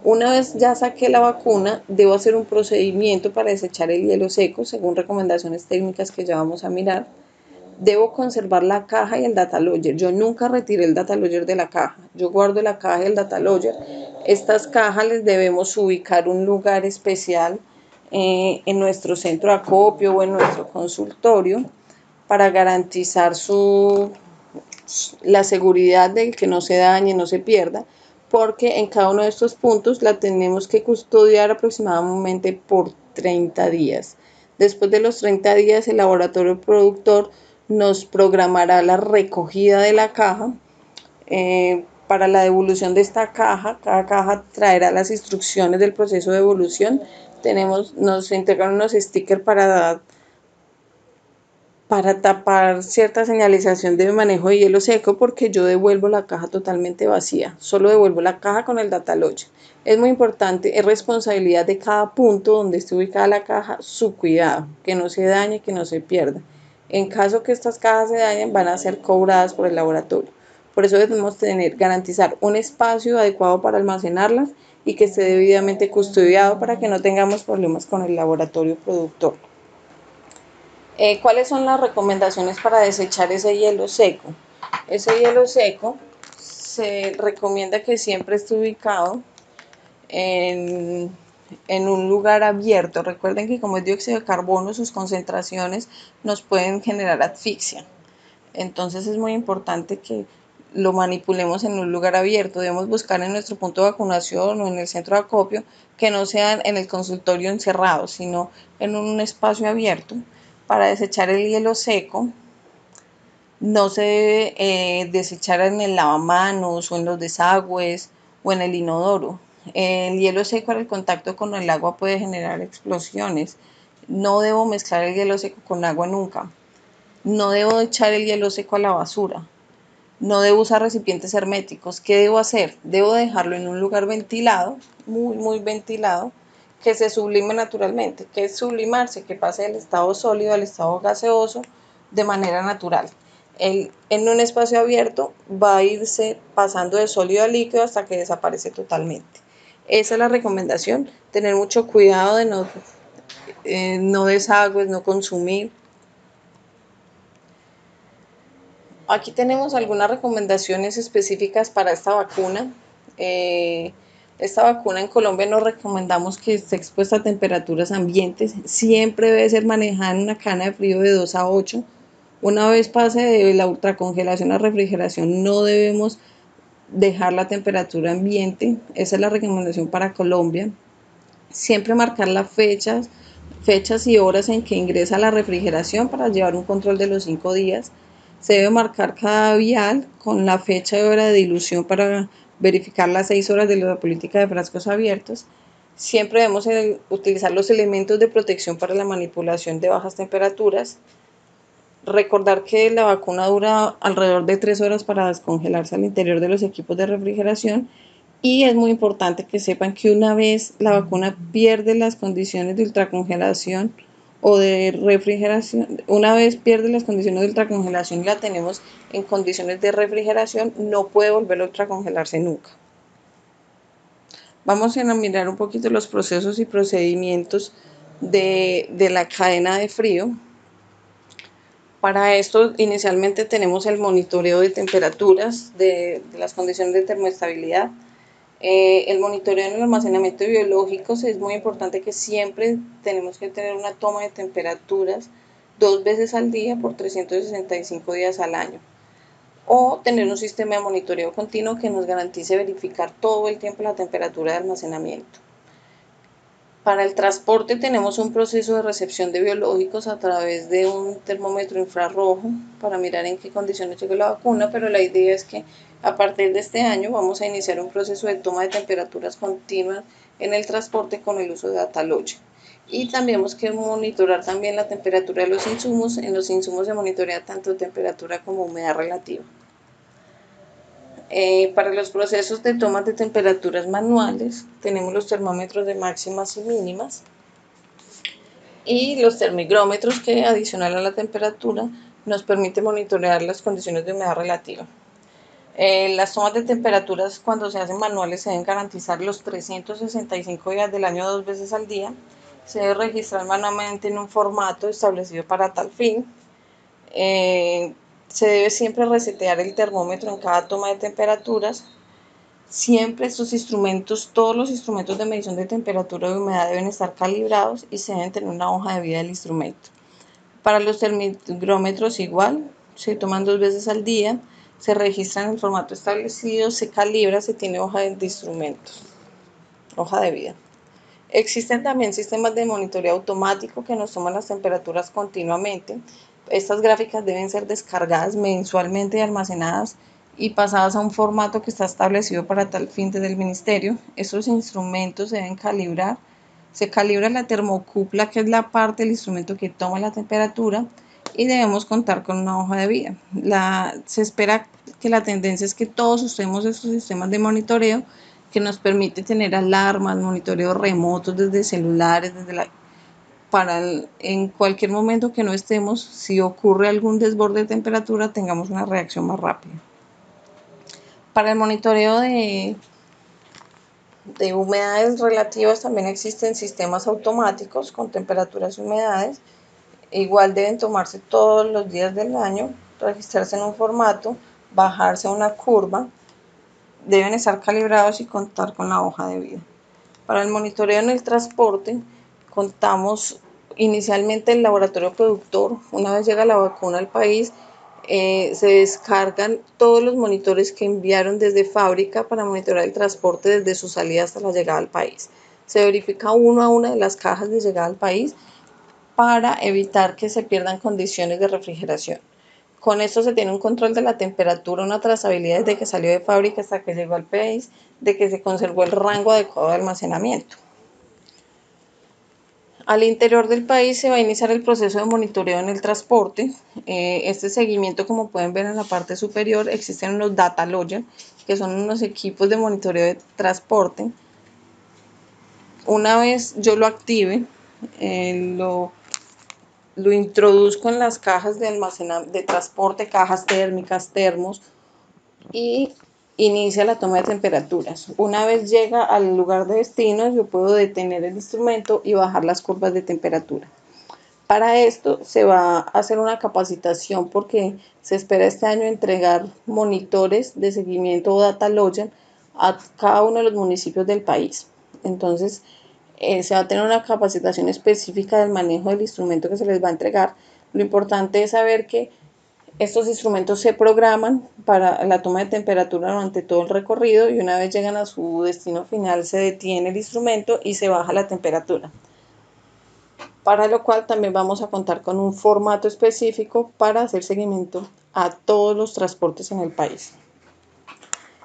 Una vez ya saqué la vacuna, debo hacer un procedimiento para desechar el hielo seco según recomendaciones técnicas que ya vamos a mirar. Debo conservar la caja y el data logger. Yo nunca retiré el data logger de la caja. Yo guardo la caja y el data logger. Estas cajas les debemos ubicar un lugar especial en nuestro centro de acopio o en nuestro consultorio para garantizar la seguridad de que no se dañe, no se pierda, porque en cada uno de estos puntos la tenemos que custodiar aproximadamente por 30 días. Después de los 30 días, el laboratorio productor nos programará la recogida de la caja. Para la devolución de esta caja, cada caja traerá las instrucciones del proceso de devolución. Nos entregan unos stickers para tapar cierta señalización de manejo de hielo seco, porque yo devuelvo la caja totalmente vacía, solo devuelvo la caja con el data lodge. Es muy importante, es responsabilidad de cada punto donde esté ubicada la caja su cuidado, que no se dañe, que no se pierda. En caso que estas cajas se dañen, van a ser cobradas por el laboratorio. Por eso debemos garantizar un espacio adecuado para almacenarlas y que esté debidamente custodiado para que no tengamos problemas con el laboratorio productor. ¿Cuáles son las recomendaciones para desechar ese hielo seco? Ese hielo seco se recomienda que siempre esté ubicado en, en un lugar abierto. Recuerden que como es dióxido de carbono, sus concentraciones nos pueden generar asfixia. Entonces es muy importante que lo manipulemos en un lugar abierto. Debemos buscar en nuestro punto de vacunación o en el centro de acopio que no sean en el consultorio encerrado, sino en un espacio abierto. Para desechar el hielo seco, no se debe desechar en el lavamanos o en los desagües o en el inodoro. El hielo seco al contacto con el agua puede generar explosiones. No debo mezclar el hielo seco con agua nunca. No debo echar el hielo seco a la basura. No debo usar recipientes herméticos. ¿Qué debo hacer? Debo dejarlo en un lugar ventilado, muy ventilado, que se sublime naturalmente. ¿Qué es sublimarse? Que pase del estado sólido al estado gaseoso de manera natural. En un espacio abierto va a irse pasando de sólido a líquido hasta que desaparece totalmente. Esa es la recomendación, tener mucho cuidado de no desagües, no consumir. Aquí tenemos algunas recomendaciones específicas para esta vacuna. Esta vacuna en Colombia nos recomendamos que esté expuesta a temperaturas ambientes. Siempre debe ser manejada en una cana de frío de 2 a 8. Una vez pase de la ultracongelación a refrigeración, no debemos dejar la temperatura ambiente. Esa es la recomendación para Colombia. Siempre marcar las fechas y horas en que ingresa la refrigeración para llevar un control de los 5 días. Se debe marcar cada vial con la fecha y hora de dilución para verificar las 6 horas de la política de frascos abiertos. Siempre debemos utilizar los elementos de protección para la manipulación de bajas temperaturas. Recordar que la vacuna dura alrededor de 3 horas para descongelarse al interior de los equipos de refrigeración. Y es muy importante que sepan que una vez la vacuna pierde las condiciones de ultracongelación o de refrigeración, una vez pierde las condiciones de ultracongelación y la tenemos en condiciones de refrigeración, no puede volver a ultracongelarse nunca. Vamos a mirar un poquito los procesos y procedimientos de la cadena de frío. Para esto, inicialmente tenemos el monitoreo de temperaturas, de las condiciones de termoestabilidad. El monitoreo en el almacenamiento de biológicos es muy importante, que siempre tenemos que tener una toma de temperaturas 2 veces al día por 365 días al año, o tener un sistema de monitoreo continuo que nos garantice verificar todo el tiempo la temperatura de almacenamiento. Para el transporte tenemos un proceso de recepción de biológicos a través de un termómetro infrarrojo para mirar en qué condiciones llegó la vacuna, pero la idea es que a partir de este año vamos a iniciar un proceso de toma de temperaturas continuas en el transporte con el uso de data lodge. Y también tenemos que monitorar también la temperatura de los insumos. En los insumos se monitorea tanto temperatura como humedad relativa. Para los procesos de toma de temperaturas manuales tenemos los termómetros de máximas y mínimas y los termigrómetros, que adicional a la temperatura nos permite monitorear las condiciones de humedad relativa. Las tomas de temperaturas cuando se hacen manuales se deben garantizar los 365 días del año 2 veces al día. Se debe registrar manualmente en un formato establecido para tal fin. Se debe siempre resetear el termómetro en cada toma de temperaturas. Siempre estos instrumentos, todos los instrumentos de medición de temperatura y humedad deben estar calibrados y se deben tener una hoja de vida del instrumento. Para los termigrómetros igual, se toman 2 veces al día, se registran en el formato establecido, se calibra, se tiene hoja de instrumentos, hoja de vida. Existen también sistemas de monitoreo automático que nos toman las temperaturas continuamente. Estas gráficas deben ser descargadas mensualmente y almacenadas y pasadas a un formato que está establecido para tal fin desde el ministerio. Estos instrumentos se deben calibrar. Se calibra la termocupla, que es la parte del instrumento que toma la temperatura, y debemos contar con una hoja de vida. Se espera que la tendencia es que todos usemos estos sistemas de monitoreo que nos permite tener alarmas, monitoreo remotos desde celulares, en cualquier momento que no estemos, si ocurre algún desborde de temperatura, tengamos una reacción más rápida. Para el monitoreo de humedades relativas también existen sistemas automáticos con temperaturas y humedades. Igual deben tomarse todos los días del año, registrarse en un formato, bajarse a una curva, deben estar calibrados y contar con la hoja de vida. Para el monitoreo en el transporte, contamos inicialmente el laboratorio productor. Una vez llega la vacuna al país, se descargan todos los monitores que enviaron desde fábrica para monitorear el transporte desde su salida hasta la llegada al país. Se verifica uno a una de las cajas de llegada al país para evitar que se pierdan condiciones de refrigeración. Con esto se tiene un control de la temperatura, una trazabilidad desde que salió de fábrica hasta que llegó al país, de que se conservó el rango adecuado de almacenamiento. Al interior del país se va a iniciar el proceso de monitoreo en el transporte. Este seguimiento, como pueden ver en la parte superior, existen unos data logger, que son unos equipos de monitoreo de transporte. Una vez yo lo active, lo introduzco en las cajas de transporte, cajas térmicas, termos, y inicia la toma de temperaturas. Una vez llega al lugar de destino, yo puedo detener el instrumento y bajar las curvas de temperatura. Para esto se va a hacer una capacitación porque se espera este año entregar monitores de seguimiento o data logger a cada uno de los municipios del país. Entonces, se va a tener una capacitación específica del manejo del instrumento que se les va a entregar. Lo importante es saber que estos instrumentos se programan para la toma de temperatura durante todo el recorrido y una vez llegan a su destino final se detiene el instrumento y se baja la temperatura. Para lo cual también vamos a contar con un formato específico para hacer seguimiento a todos los transportes en el país.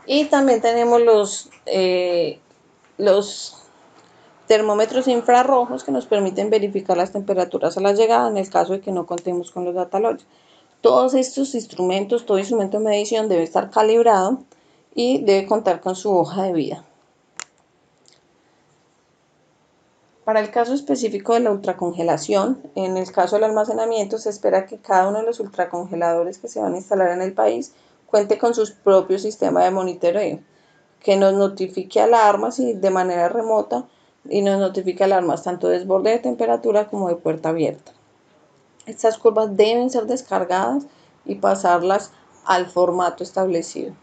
Y también tenemos los termómetros infrarrojos que nos permiten verificar las temperaturas a la llegada en el caso de que no contemos con los data loggers. Todos estos instrumentos, todo instrumento de medición debe estar calibrado y debe contar con su hoja de vida. Para el caso específico de la ultracongelación, en el caso del almacenamiento, se espera que cada uno de los ultracongeladores que se van a instalar en el país cuente con su propio sistema de monitoreo, que nos notifique alarmas de manera remota y nos notifique alarmas tanto de desborde de temperatura como de puerta abierta. Estas curvas deben ser descargadas y pasarlas al formato establecido.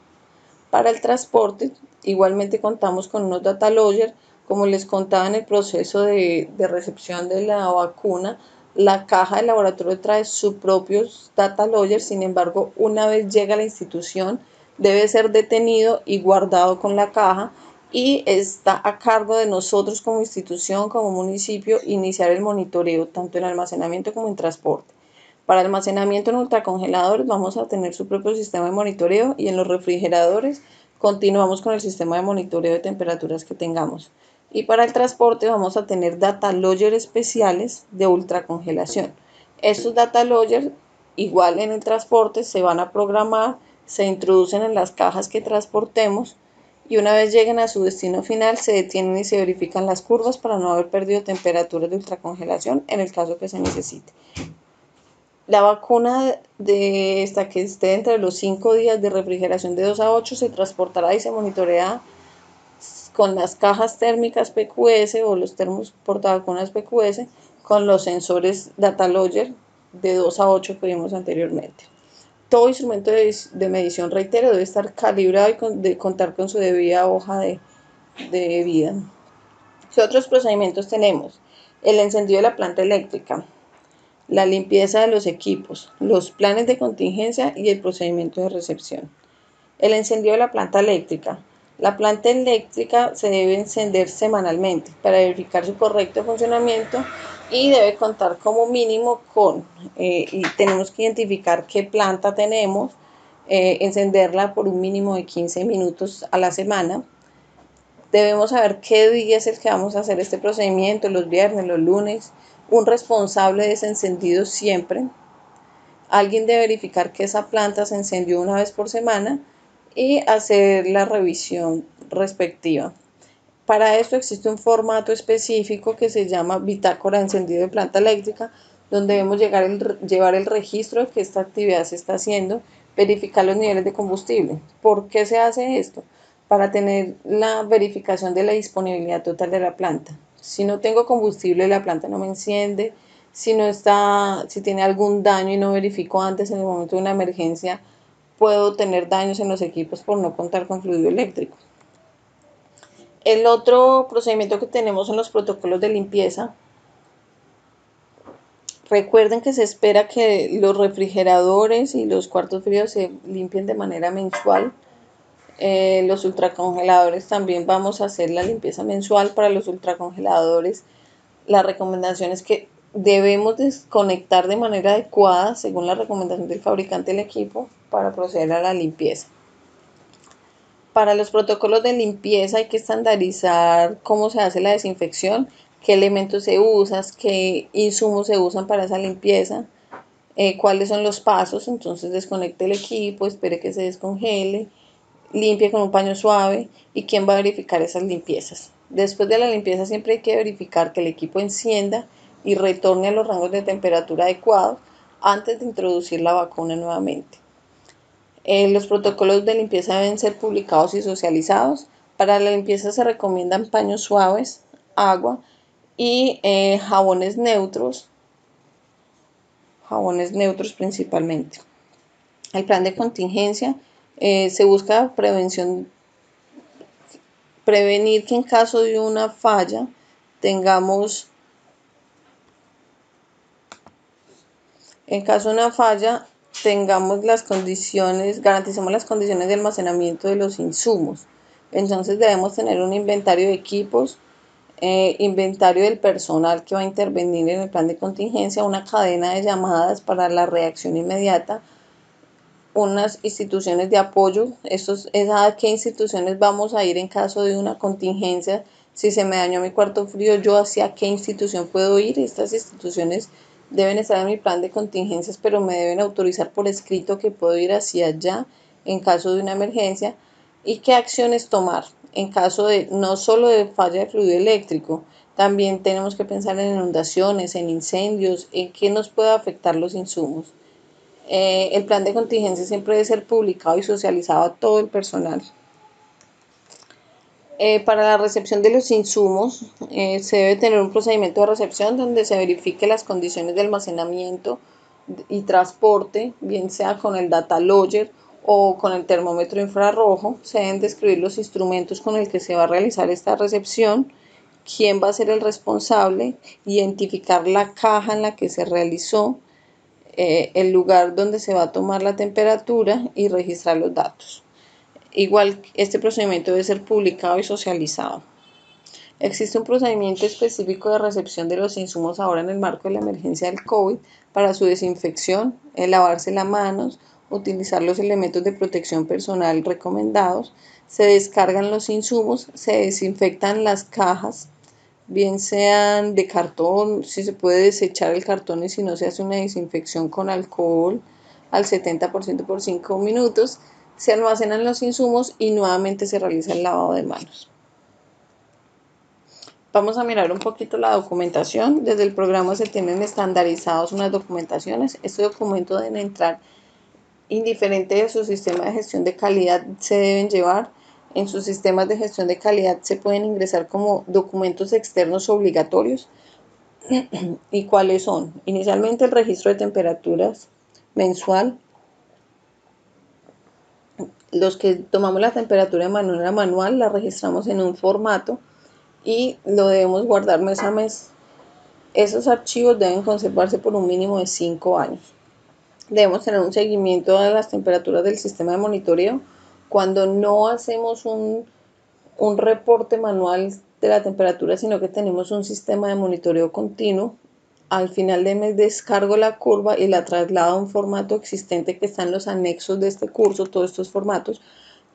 Para el transporte, igualmente contamos con unos data logger. Como les contaba en el proceso de recepción de la vacuna, la caja del laboratorio trae sus propios data logger. Sin embargo, una vez llega a la institución, debe ser detenido y guardado con la caja y está a cargo de nosotros como institución, como municipio, iniciar el monitoreo tanto en almacenamiento como en transporte. Para almacenamiento en ultracongeladores vamos a tener su propio sistema de monitoreo y en los refrigeradores continuamos con el sistema de monitoreo de temperaturas que tengamos. Y para el transporte vamos a tener data logger especiales de ultracongelación. Estos data logger, igual en el transporte, se van a programar, se introducen en las cajas que transportemos y una vez lleguen a su destino final se detienen y se verifican las curvas para no haber perdido temperaturas de ultracongelación en el caso que se necesite. La vacuna de esta que esté entre los 5 días de refrigeración de 2 a 8 se transportará y se monitorea con las cajas térmicas PQS o los termos portavacunas PQS con los sensores data logger de 2 a 8 que vimos anteriormente. Todo instrumento de medición, reitero, debe estar calibrado y contar con su debida hoja de vida. ¿Qué otros procedimientos tenemos? El encendido de la planta eléctrica, la limpieza de los equipos, los planes de contingencia y el procedimiento de recepción. El encendido de la planta eléctrica. La planta eléctrica se debe encender semanalmente para verificar su correcto funcionamiento y debe contar como mínimo con, y tenemos que identificar qué planta tenemos, encenderla por un mínimo de 15 minutos a la semana. Debemos saber qué día es el que vamos a hacer este procedimiento, los viernes, los lunes, un responsable de ese encendido siempre. Alguien debe verificar que esa planta se encendió una vez por semana y hacer la revisión respectiva. Para esto existe un formato específico que se llama bitácora de encendido de planta eléctrica, donde debemos llevar el registro de que esta actividad se está haciendo, verificar los niveles de combustible. ¿Por qué se hace esto? Para tener la verificación de la disponibilidad total de la planta. Si no tengo combustible, la planta no me enciende. Si tiene algún daño y no verifico antes en el momento de una emergencia, puedo tener daños en los equipos por no contar con fluido eléctrico. El otro procedimiento que tenemos en los protocolos de limpieza, recuerden que se espera que los refrigeradores y los cuartos fríos se limpien de manera mensual. Los ultracongeladores también vamos a hacer la limpieza mensual. Para los ultracongeladores, la recomendación es que debemos desconectar de manera adecuada según la recomendación del fabricante del equipo para proceder a la limpieza. Para los protocolos de limpieza hay que estandarizar cómo se hace la desinfección, qué elementos se usan, qué insumos se usan para esa limpieza, cuáles son los pasos. Entonces desconecte el equipo, espere que se descongele, limpie con un paño suave y quién va a verificar esas limpiezas. Después de la limpieza siempre hay que verificar que el equipo encienda y retorne a los rangos de temperatura adecuados antes de introducir la vacuna nuevamente. Los protocolos de limpieza deben ser publicados y socializados. Para la limpieza se recomiendan paños suaves, agua y jabones neutros principalmente. El plan de contingencia se busca prevenir que en caso de una falla tengamos garanticemos las condiciones de almacenamiento de los insumos. Entonces debemos tener un inventario de equipos, inventario del personal que va a intervenir en el plan de contingencia, una cadena de llamadas para la reacción inmediata, unas instituciones de apoyo. Esto es a qué instituciones vamos a ir en caso de una contingencia. Si se me dañó mi cuarto frío, yo hacia qué institución puedo ir. Estas instituciones deben estar en mi plan de contingencias, pero me deben autorizar por escrito que puedo ir hacia allá en caso de una emergencia. Y qué acciones tomar en caso de no solo de falla de fluido eléctrico, también tenemos que pensar en inundaciones, en incendios, en qué nos puede afectar los insumos. El plan de contingencia siempre debe ser publicado y socializado a todo el personal. Para la recepción de los insumos se debe tener un procedimiento de recepción donde se verifique las condiciones de almacenamiento y transporte, bien sea con el data logger o con el termómetro infrarrojo. Se deben describir los instrumentos con el que se va a realizar esta recepción, quién va a ser el responsable, identificar la caja en la que se realizó, el lugar donde se va a tomar la temperatura y registrar los datos. Igual, este procedimiento debe ser publicado y socializado. Existe un procedimiento específico de recepción de los insumos ahora en el marco de la emergencia del COVID para su desinfección, lavarse las manos, utilizar los elementos de protección personal recomendados. Se descargan los insumos, se desinfectan las cajas, bien sean de cartón, si se puede desechar el cartón y si no se hace una desinfección con alcohol al 70% por 5 minutos, se almacenan los insumos y nuevamente se realiza el lavado de manos. Vamos a mirar un poquito la documentación. Desde el programa se tienen estandarizados unas documentaciones. Este documento deben entrar indiferente de su sistema de gestión de calidad, se deben llevar. En sus sistemas de gestión de calidad se pueden ingresar como documentos externos obligatorios. ¿Y cuáles son? Inicialmente el registro de temperaturas mensual. Los que tomamos la temperatura de manera manual la registramos en un formato y lo debemos guardar mes a mes. Esos archivos deben conservarse por un mínimo de 5 años. Debemos tener un seguimiento de las temperaturas del sistema de monitoreo. Cuando no hacemos un un reporte manual de la temperatura, sino que tenemos un sistema de monitoreo continuo. Al final de mes descargo la curva y la traslado a un formato existente que está en los anexos de este curso, todos estos formatos.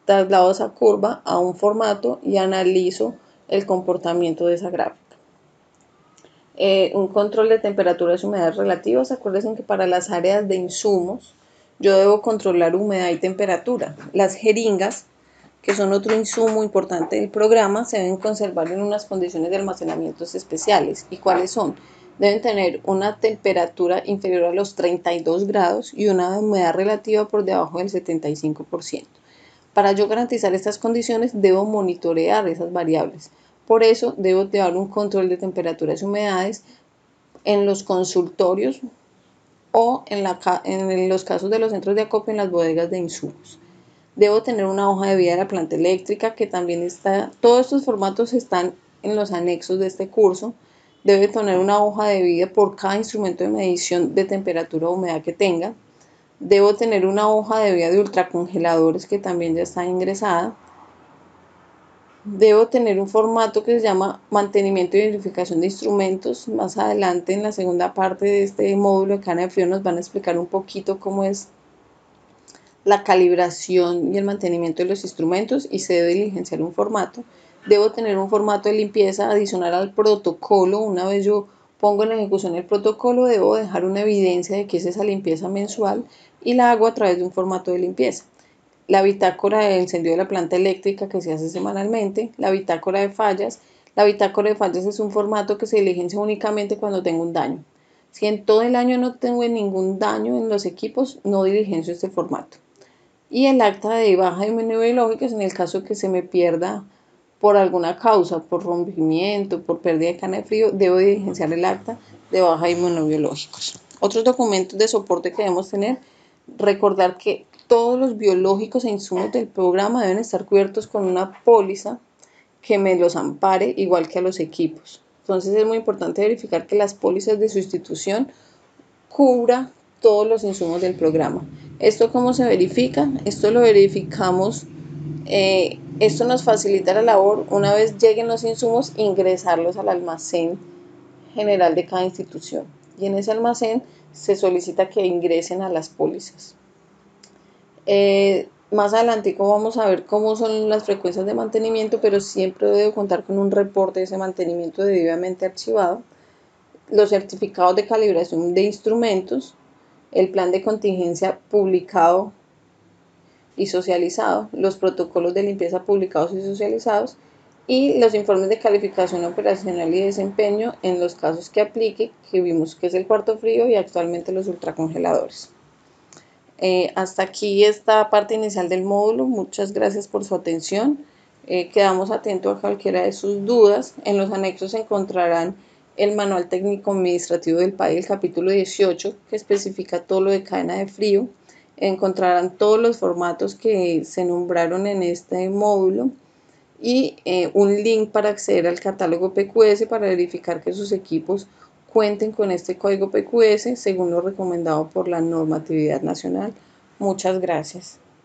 Traslado esa curva a un formato y analizo el comportamiento de esa gráfica. Un control de temperaturas y humedades relativas. Acuérdense que para las áreas de insumos yo debo controlar humedad y temperatura. Las jeringas, que son otro insumo importante del programa, se deben conservar en unas condiciones de almacenamiento especiales. ¿Y cuáles son? Deben tener una temperatura inferior a los 32 grados y una humedad relativa por debajo del 75%. Para yo garantizar estas condiciones debo monitorear esas variables. Por eso debo llevar un control de temperaturas y humedades en los consultorios o en los casos de los centros de acopio en las bodegas de insumos. Debo tener una hoja de vida de la planta eléctrica que también está, todos estos formatos están en los anexos de este curso. Debe tener una hoja de vida por cada instrumento de medición de temperatura o humedad que tenga. Debo tener una hoja de vida de ultracongeladores que también ya está ingresada. Debo tener un formato que se llama mantenimiento y verificación de instrumentos. Más adelante en la segunda parte de este módulo de cana de frío nos van a explicar un poquito cómo es la calibración y el mantenimiento de los instrumentos y se debe diligenciar un formato. Debo tener un formato de limpieza adicional al protocolo. Una vez yo pongo en ejecución el protocolo, debo dejar una evidencia de que es esa limpieza mensual y la hago a través de un formato de limpieza. La bitácora de encendido de la planta eléctrica que se hace semanalmente, la bitácora de fallas. La bitácora de fallas es un formato que se diligencia únicamente cuando tengo un daño. Si en todo el año no tengo ningún daño en los equipos, no diligencio este formato. Y el acta de baja inmunobiológica es en el caso que se me pierda por alguna causa, por rompimiento, por pérdida de cana de frío, debo diligenciar el acta de baja inmunobiológicos. Otros documentos de soporte que debemos tener, recordar que todos los biológicos e insumos del programa deben estar cubiertos con una póliza que me los ampare, igual que a los equipos. Entonces es muy importante verificar que las pólizas de sustitución cubra todos los insumos del programa. ¿Esto cómo se verifica? Esto lo verificamos, esto nos facilita la labor, una vez lleguen los insumos, ingresarlos al almacén general de cada institución. Y en ese almacén se solicita que ingresen a las pólizas. Más adelante vamos a ver cómo son las frecuencias de mantenimiento, pero siempre debo contar con un reporte de ese mantenimiento debidamente archivado, los certificados de calibración de instrumentos, el plan de contingencia publicado y socializado, los protocolos de limpieza publicados y socializados y los informes de calificación operacional y desempeño en los casos que aplique, que vimos que es el cuarto frío y actualmente los ultracongeladores. Hasta aquí esta parte inicial del módulo. Muchas gracias por su atención. Quedamos atentos a cualquiera de sus dudas. En los anexos encontrarán el manual técnico administrativo del PAI, el capítulo 18, que especifica todo lo de cadena de frío. Encontrarán todos los formatos que se nombraron en este módulo y un link para acceder al catálogo PQS para verificar que sus equipos cuenten con este código PQS según lo recomendado por la normatividad nacional. Muchas gracias.